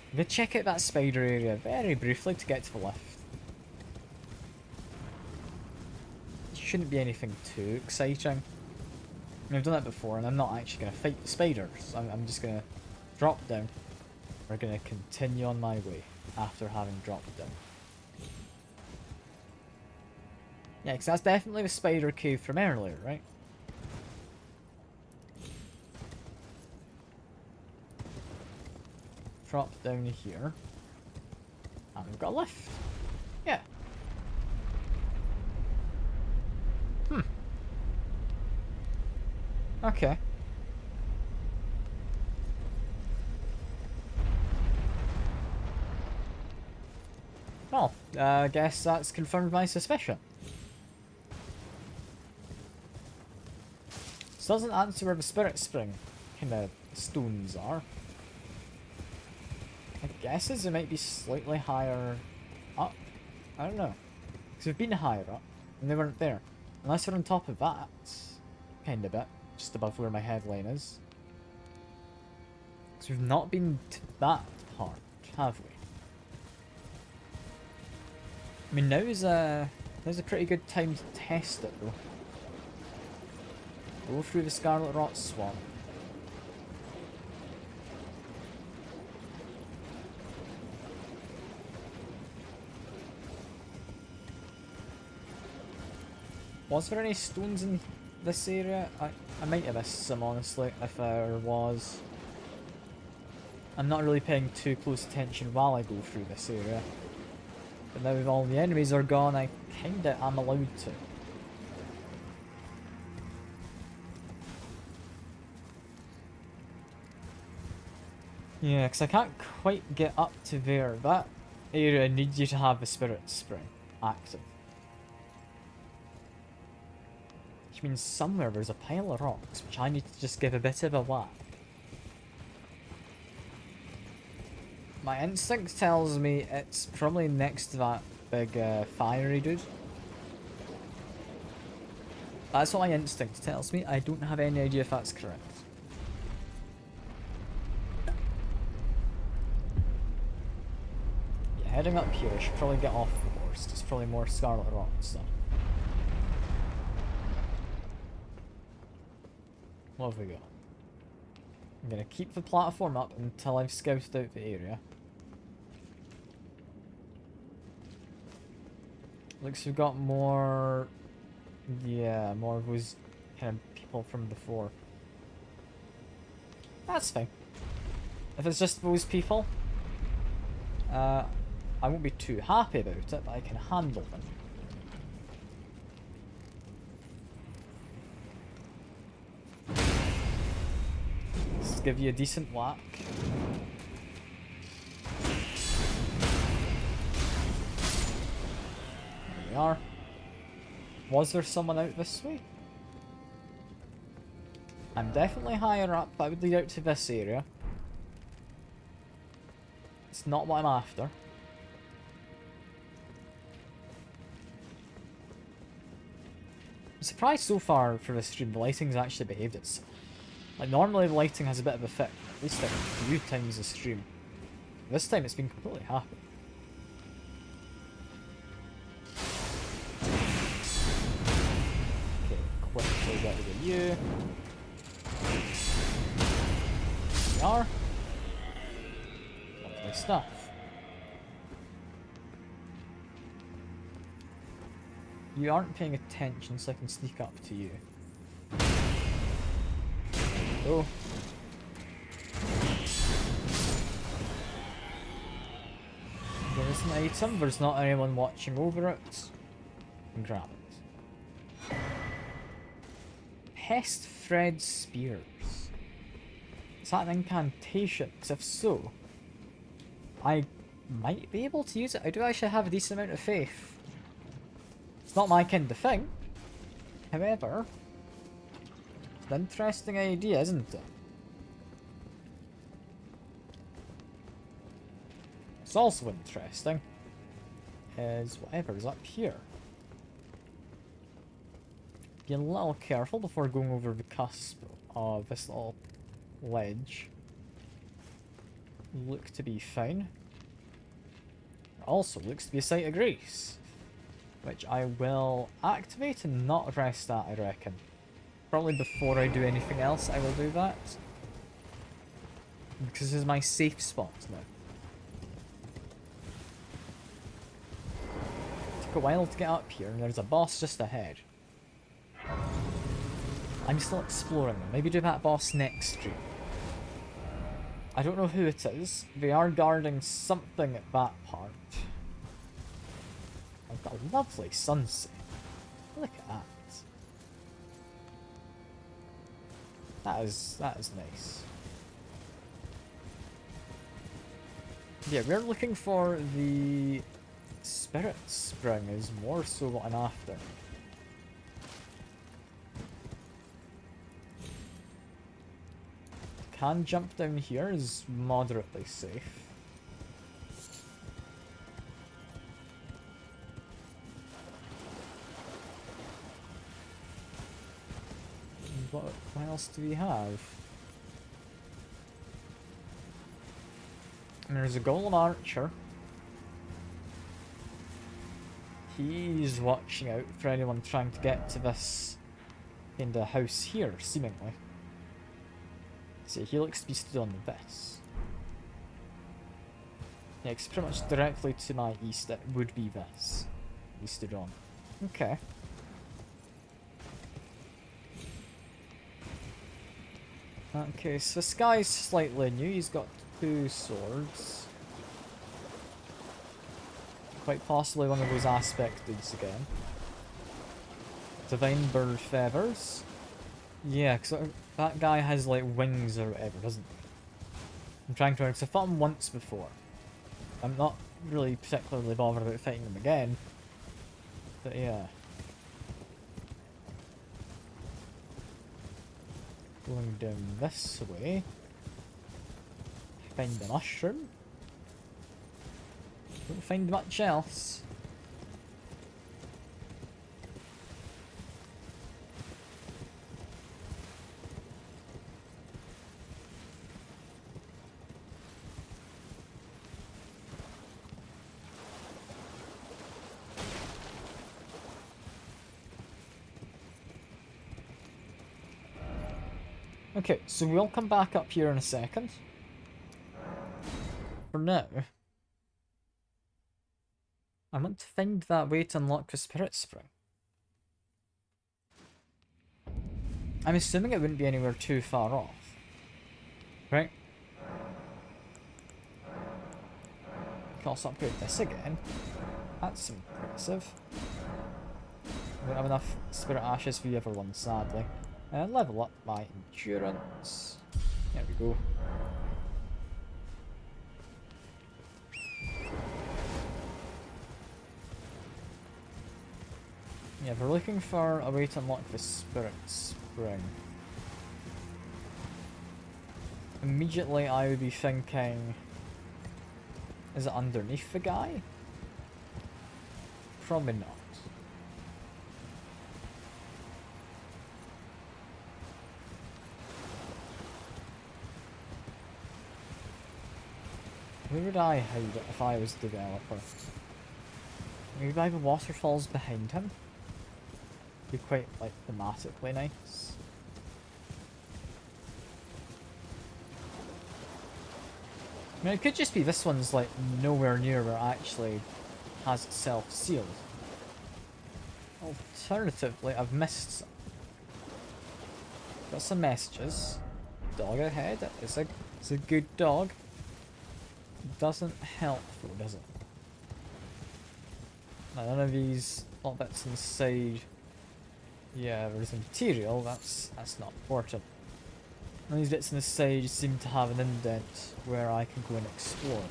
I'm gonna check out that spider area very briefly to get to the lift. It shouldn't be anything too exciting. I mean, I've done that before, and I'm not actually gonna fight the spiders. I'm just gonna drop down. We're gonna continue on my way after having dropped down. Yeah, because that's definitely the spider cave from earlier, right? Drop down here. And we've got a lift. Yeah. Okay. Well, I guess that's confirmed my suspicion. This doesn't answer where the Spirit Spring kind of stones are. I guess it might be slightly higher up. I don't know. Because we've been higher up, and they weren't there. Unless they're on top of that kind of bit, just above where my headline is. Because we've not been to that part, have we? I mean, now's a pretty good time to test it, though. Go through the Scarlet Rot Swamp. Was there any stones in this area? I might have missed some, honestly, if there was. I'm not really paying too close attention while I go through this area. But now if all the enemies are gone, I kinda am allowed to. Yeah, because I can't quite get up to there. That area needs you to have the Spirit Spring active. Which means somewhere there's a pile of rocks, which I need to just give a bit of a whack. My instinct tells me it's probably next to that big fiery dude. That's what my instinct tells me. I don't have any idea if that's correct. Yeah, heading up here, I should probably get off the horse. There's probably more Scarlet Rot stuff. What have we got? I'm gonna keep the platform up until I've scouted out the area. Looks we've got more... Yeah, more of those kind of people from before. That's fine. If it's just those people, I won't be too happy about it, but I can handle them. Let's give you a decent whack. There we are. Was there someone out this way? I'm definitely higher up, but I would lead out to this area. It's not what I'm after. I'm surprised so far for this stream the lighting's actually behaved itself. Like normally the lighting has a bit of a fit, at least a few times a stream. This time it's been completely happy. Quickly get rid of you. There we are. Lovely stuff. You aren't paying attention, so I can sneak up to you. Oh. There is an item, there's not anyone watching over it. And grab it. Pest Thread Spears. Is that an incantation? Because if so, I might be able to use it. I do actually have a decent amount of faith. It's not my kind of thing. However, it's an interesting idea, isn't it? What's also interesting is whatever's up here. Be a little careful before going over the cusp of this little ledge. Look to be fine. Also looks to be a site of grace, which I will activate and not rest at, I reckon. Probably before I do anything else, I will do that. Because this is my safe spot now. Took a while to get up here, and there's a boss just ahead. I'm still exploring them. Maybe do that boss next stream. I don't know who it is. They are guarding something at that part. I've got a lovely sunset. Look at that. That is nice. Yeah, we're looking for the Spirit Spring is more so what I'm after. Can jump down here is moderately safe. What else do we have? And there's a golem archer. He's watching out for anyone trying to get to this in the house here, seemingly. See, he looks to be stood on this. Yeah, it's pretty much directly to my east. It would be this he stood on. Okay. Okay, so this guy's slightly new. He's got 2 swords. Quite possibly one of those aspect dudes again. Divine bird feathers. Yeah, because that guy has like wings or whatever, doesn't he? I'm trying to remember, because I fought him once before. I'm not really particularly bothered about fighting him again. But yeah. Going down this way. Find the mushroom. Don't find much else. Okay, so we'll come back up here in a second. For now, I want to find that way to unlock the Spirit Spring. I'm assuming it wouldn't be anywhere too far off. Right? I can also upgrade this again. That's impressive. I don't have enough Spirit Ashes for the other one, sadly. And level up my endurance. There we go. Yeah, we're looking for a way to unlock the Spirit Spring. Immediately I would be thinking... Is it underneath the guy? Probably not. Where would I hide it if I was the developer? Maybe by the waterfalls behind him? Be quite, like, thematically nice. I mean, it could just be this one's, like, nowhere near where it actually has itself sealed. Alternatively, I've missed some. Got some messages. Dog ahead. It's a good dog. Doesn't help though, does it? Now, none of these little bits inside. Yeah, there's material. That's not important. None of these bits in the side seem to have an indent where I can go and explore.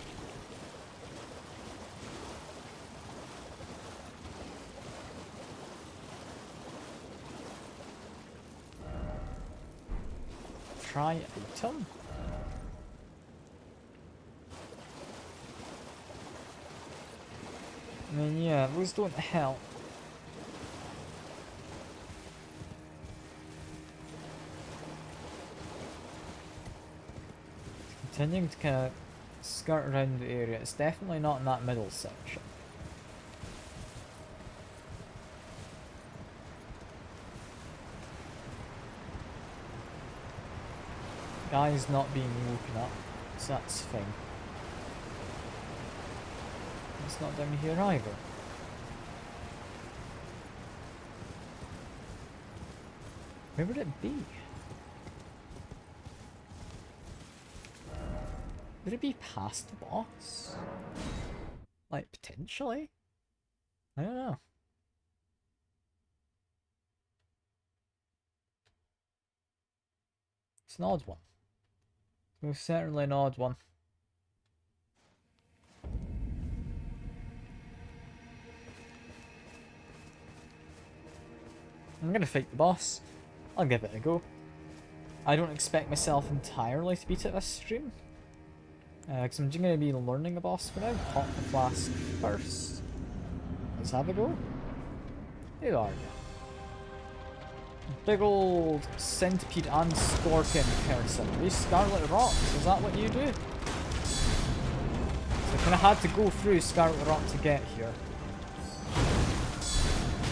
Try item. I mean, yeah, those don't help. Continuing to kind of skirt around the area. It's definitely not in that middle section. Guy's not being woken up, so that's fine. It's not down here either. Where would it be? Would it be past the boss? Like, potentially? I don't know. It's an odd one. Most certainly an odd one. I'm gonna fight the boss. I'll give it a go. I don't expect myself entirely to beat it this stream. Because I'm just going to be learning a boss for now. Pop the flask first. Let's have a go. Who are you? Big old centipede and scorpion person. Are you Scarlet Rocks? Is that what you do? So I kind of had to go through Scarlet Rock to get here.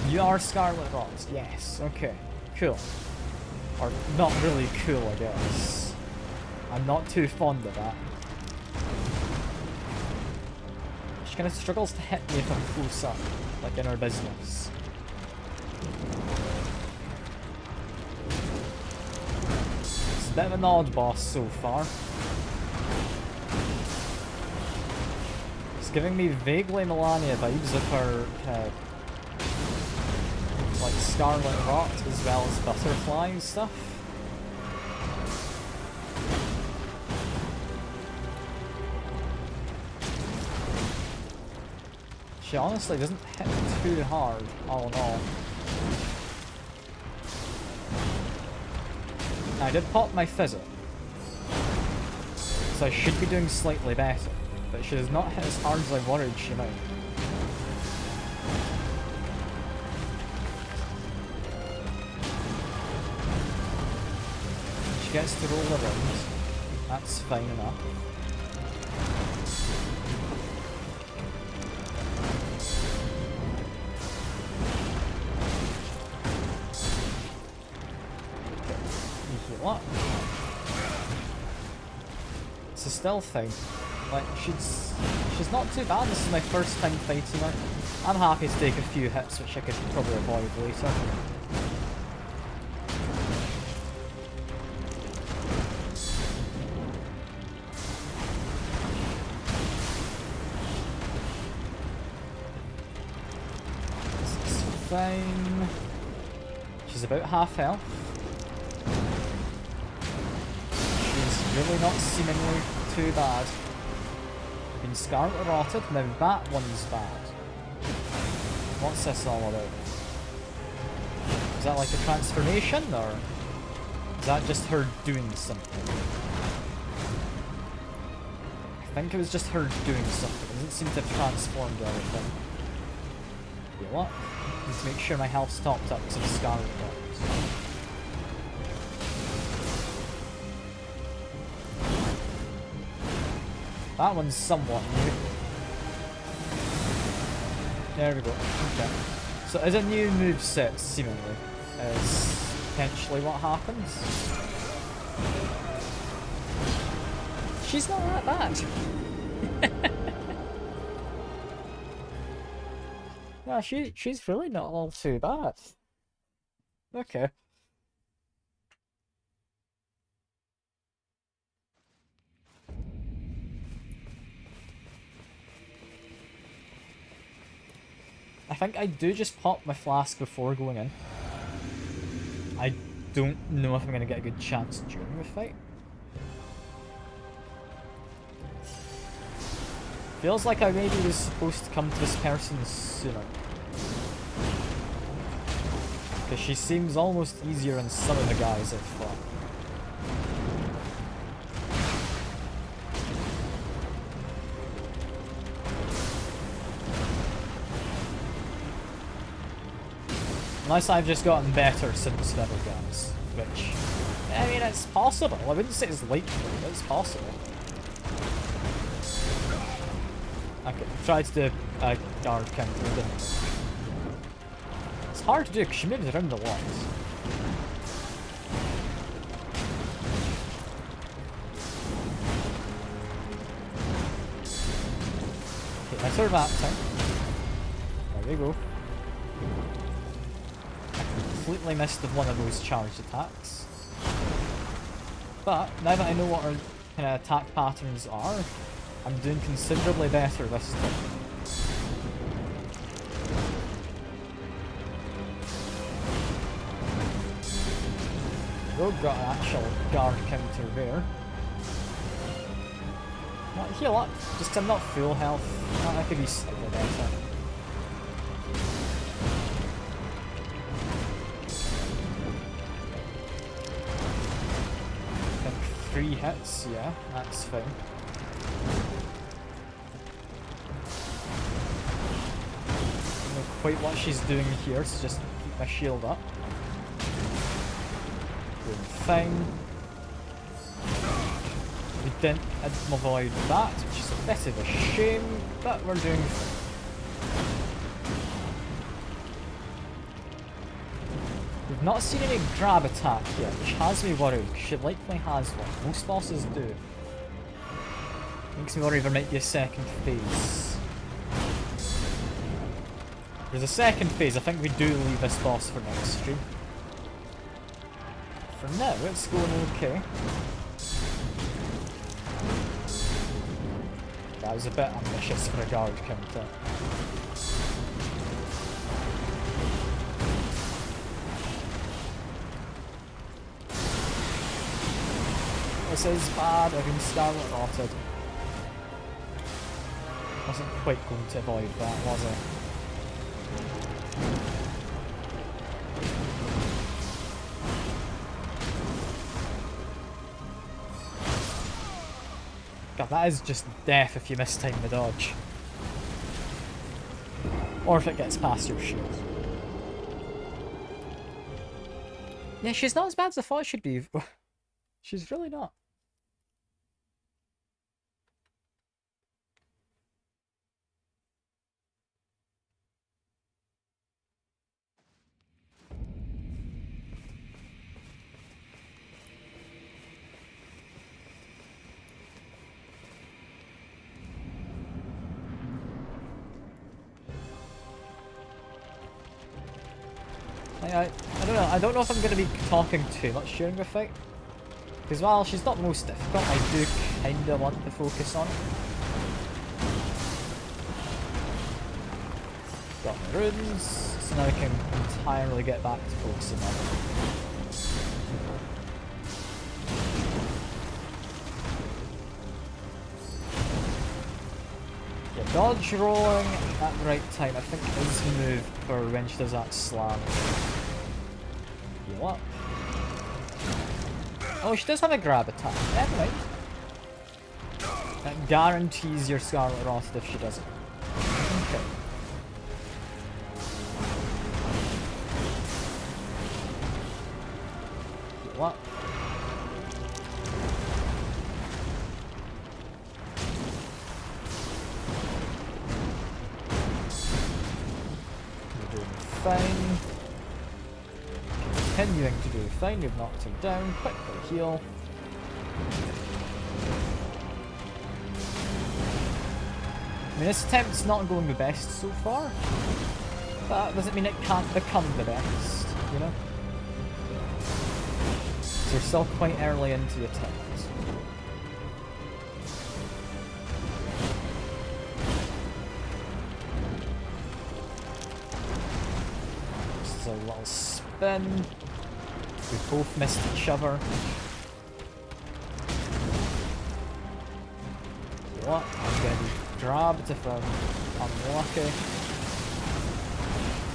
You are Scarlet Rocks? Yes. Okay. Cool. Or not really cool, I guess. I'm not too fond of that. She kind of struggles to hit me if I'm close up, like in her business. It's a bit of an odd boss so far. It's giving me vaguely Melania vibes of her like Scarlet Rot as well as Butterfly and stuff. She honestly doesn't hit too hard, all in all. I did pop my physic, so I should be doing slightly better, but she does not hit as hard as I worried she might. She gets to roll around, that's fine enough. What? It's a stealth thing. Like, she's not too bad. This is my first time fighting her. I'm happy to take a few hits, which I could probably avoid later. This is fine. She's about half health. Really not seemingly too bad. I've been Scarlet Rotted, now that one's bad. What's this all about? Is that like a transformation, or is that just her doing something? I think it was just her doing something. It doesn't seem to have transformed or anything. You know what? I need to make sure my health's topped up because I'm Scarlet Rotted. That one's somewhat new. There we go. Okay. So as a new moveset, seemingly, is potentially what happens. She's not that bad. No, she's really not all too bad. Okay. I think I do just pop my flask before going in. I don't know if I'm going to get a good chance during the fight. Feels like I maybe was supposed to come to this person sooner. Because she seems almost easier than some of the guys I've fought. Unless I've just gotten better since Feather Guns, which, I mean, it's possible. I wouldn't say it's likely, but it's possible. Okay, tried to do a guard counter, didn't it? It's hard to do because she moves around a lot. Okay, that's her that time. There we go. Completely missed one of those charged attacks. But now that I know what our kind of attack patterns are, I'm doing considerably better this time. Oh, got an actual guard counter there. Not heal up, just 'cause I'm not full health. I could be slightly better. I think 3 hits, yeah, that's fine. I don't know quite what she's doing here, so just keep my shield up. Doing fine. We didn't avoid that, which is a bit of a shame, but we're doing fine. We've not seen any grab attack yet, which has me worried, because she likely has one. Most bosses do. Makes me worry there might be a second phase. There's a second phase, I think we do leave this boss for next stream. For now, it's going okay. That was a bit ambitious for a guard counter. This is bad, I've been Scarlet Rotted. Wasn't quite going to avoid that, was I? God, that is just death if you mistime the dodge. Or if it gets past your shield. Yeah, she's not as bad as I thought she'd be. She's really not. I don't know. I don't know if I'm going to be talking too much during the fight. Because while she's not the most difficult, I do kind of want to focus on it. Got my runes, so now I can entirely get back to focusing on it. Yeah, dodge rolling at the right time, I think is the move for when she does that slam. Heal up. Oh, she does have a grab attack. Never mind. That guarantees your Scarlet Rotted if she doesn't. Okay. Heal up. You're doing fine. Continuing to do fine, you've knocked him down, quickly heal. I mean, this attempt's not going the best so far, but that doesn't mean it can't become the best, you know? So we're still quite early into the attempt. This is a little spin. We both missed each other. What? I'm gonna be grabbed if I'm unlucky.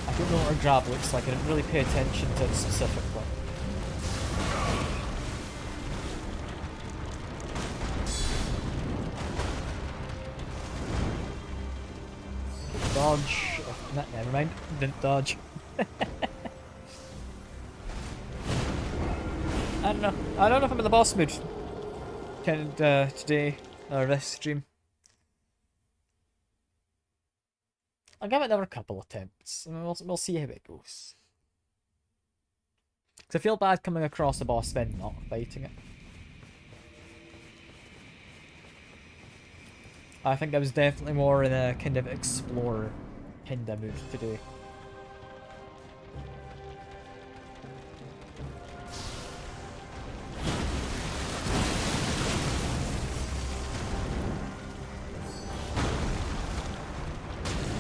I don't know what a grab looks like, I didn't really pay attention to it specifically. Dodge. Never mind, didn't dodge. I don't know. I don't know if I'm in the boss mood. Today or this stream. I'll give it another couple attempts, and we'll see how it goes. Because I feel bad coming across a boss then not fighting it. I think I was definitely more in a kind of explorer kind of mood today.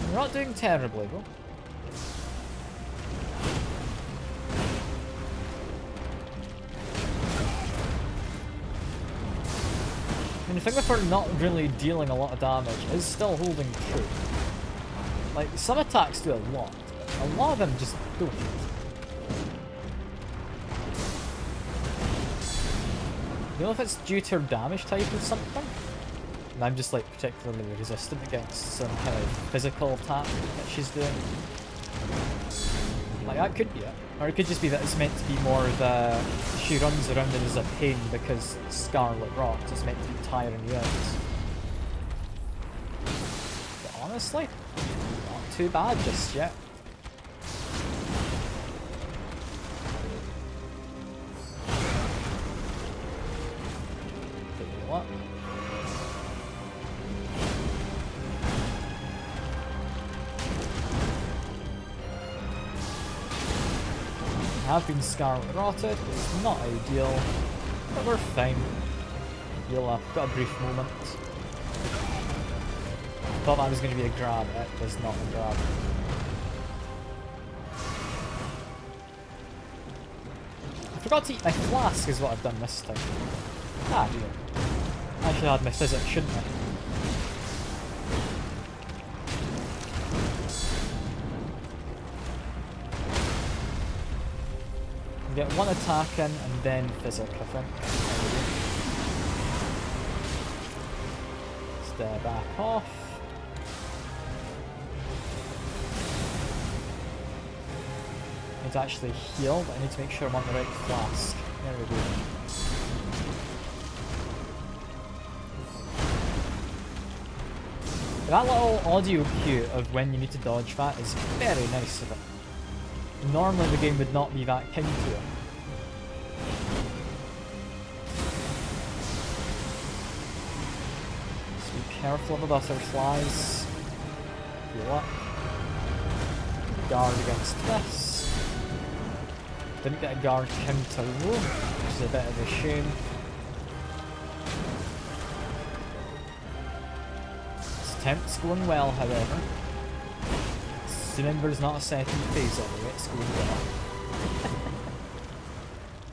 We're not doing terribly though. I mean, the thing with her not really dealing a lot of damage is still holding true. Like, some attacks do a lot, but a lot of them just don't. You know if it's due to her damage type or something? And I'm just like particularly resistant against some kind of physical attack that she's doing. Like, that could be it. Or it could just be that it's meant to be more of a... She runs around and is a pain because Scarlet Rot is meant to be tiring you out. But honestly, not too bad just yet. But you know what? Have been Scarlet Rotted, it's not ideal, but we're fine. You'll got a brief moment. Thought that was going to be a grab, it was not a grab. I forgot to eat my flask is what I've done this time. Ah dear. I should have had my physics, shouldn't I? Get one attack in and then physic, I think. Stay back off. I need to actually heal, but I need to make sure I'm on the right flask. There we go. That little audio cue of when you need to dodge that is very nice of it. Normally the game would not be that kind to it. So be careful of the butterflies. Heal up. Guard against this. Didn't get a guard counter though, which is a bit of a shame. This attempt's going well, however. Remember, it's not a second phase anyway, it's going well.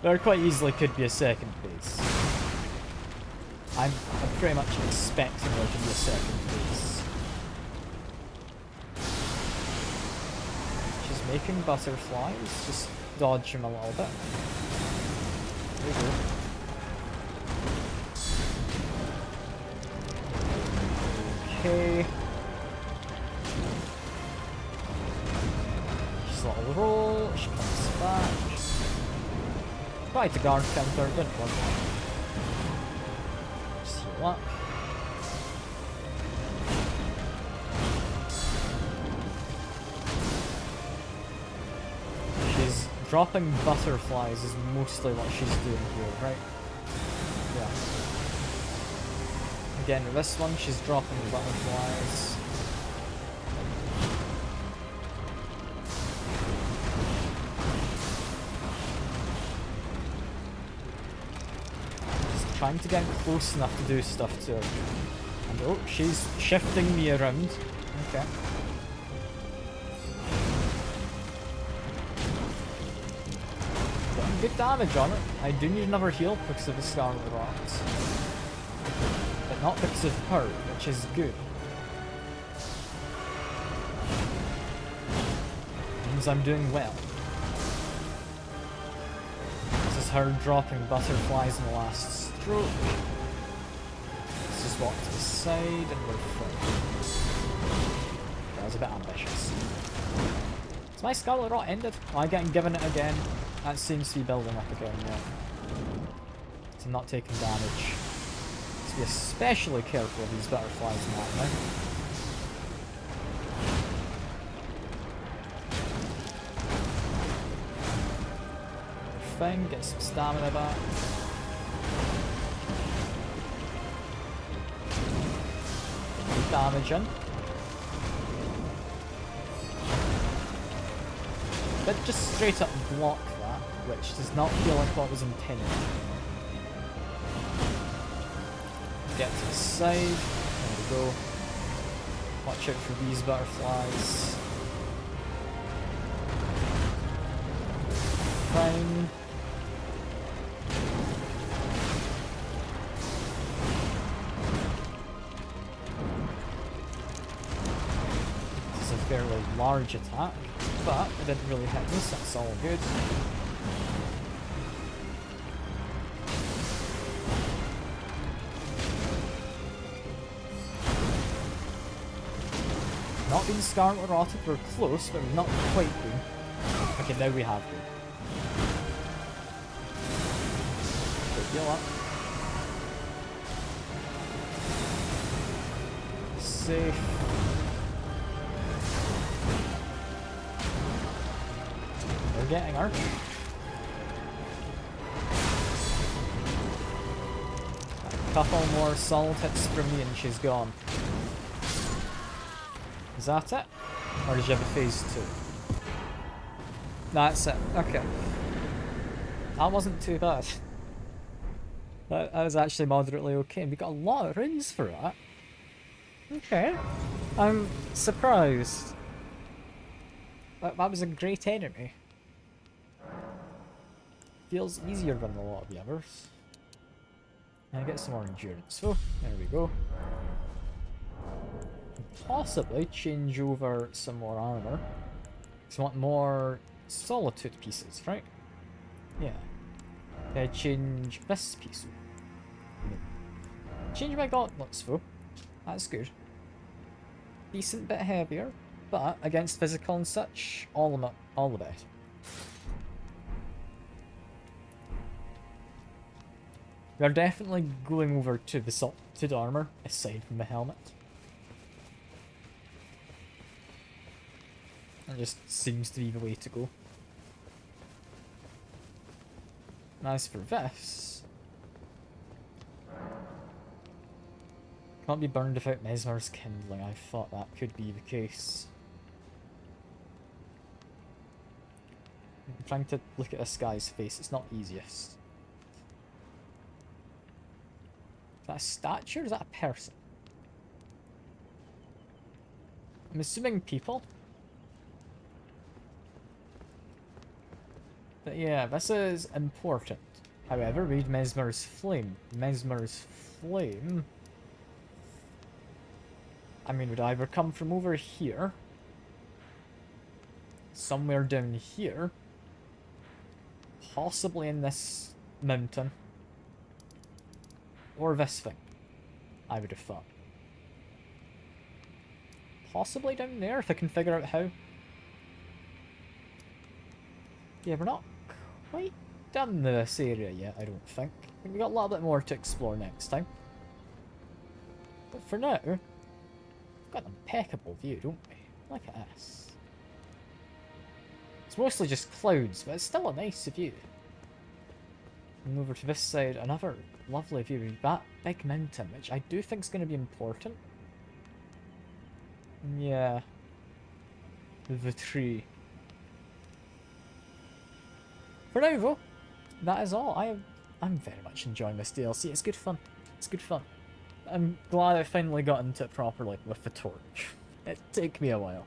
There quite easily could be a second phase. I'm pretty much expecting there to be a second phase. She's making butterflies, just dodge them a little bit. There we go. Okay. Little roll, she comes back. Tried to guard counter, didn't work. Just heal up. She's dropping butterflies is mostly what she's doing here, right? Yeah. Again, with this one, she's dropping butterflies. Trying to get close enough to do stuff to her. And oh, she's shifting me around. Okay. Getting good damage on it. I do need another heal because of the Scarlet Rot. But not because of her, which is good. Means I'm doing well. This is her dropping butterflies in the last stroke. Let's just walk to the side and we're free. That was a bit ambitious. Is my Scarlet Rot ended? Am I getting given it again? That seems to be building up again, yeah. So I'm not taking damage. So be especially careful of these butterflies in that now. Fine, get some stamina back. Damage in. But just straight up block that, which does not feel like what was intended. Get to the side. There we go. Watch out for these butterflies. Fine. This is a fairly large attack, but it didn't really hit me, so that's all good. Not been scarlet or rotted, we're close, but we've not quite been. Okay, now we have been. Heal up. Safe. We're getting her. A couple more solid hits from me and she's gone. Is that it? Or did you have a phase 2? That's it. Okay. That wasn't too bad. That was actually moderately okay, and we got a lot of runes for that. Okay. I'm surprised. That was a great enemy. Feels easier than a lot of the others. And I get some more endurance. Oh, there we go. Possibly change over some more armor. So I want more solitude pieces, right? Yeah. Change this piece. Change my gauntlets though. That's good. Decent bit heavier, but against physical and such, all the better. We are definitely going over to the solitude armor, aside from the helmet. It just seems to be the way to go. And as for this, can't be burned without Mesmer's kindling. I thought that could be the case. I'm trying to look at this guy's face. It's not easiest. Is that a statue or is that a person? I'm assuming people. But yeah, this is important. However, read Mesmer's Flame. Mesmer's Flame... I mean, would either come from over here, somewhere down here, possibly in this mountain, or this thing, I would have thought. Possibly down there, if I can figure out how. Yeah, we're not quite done this area yet, I don't think. We've got a little bit more to explore next time. But for now, we've got an impeccable view, don't we? Look at this. It's mostly just clouds, but it's still a nice view. And over to this side, another lovely view. That big mountain, which I do think is going to be important. Yeah. The tree. For now, though, that is all. I'm very much enjoying this DLC. It's good fun. It's good fun. I'm glad I finally got into it properly with the torch. It took me a while.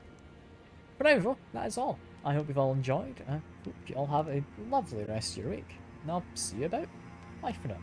For now, though, that is all. I hope you've all enjoyed. I hope you all have a lovely rest of your week. And I'll see you about. Bye for now.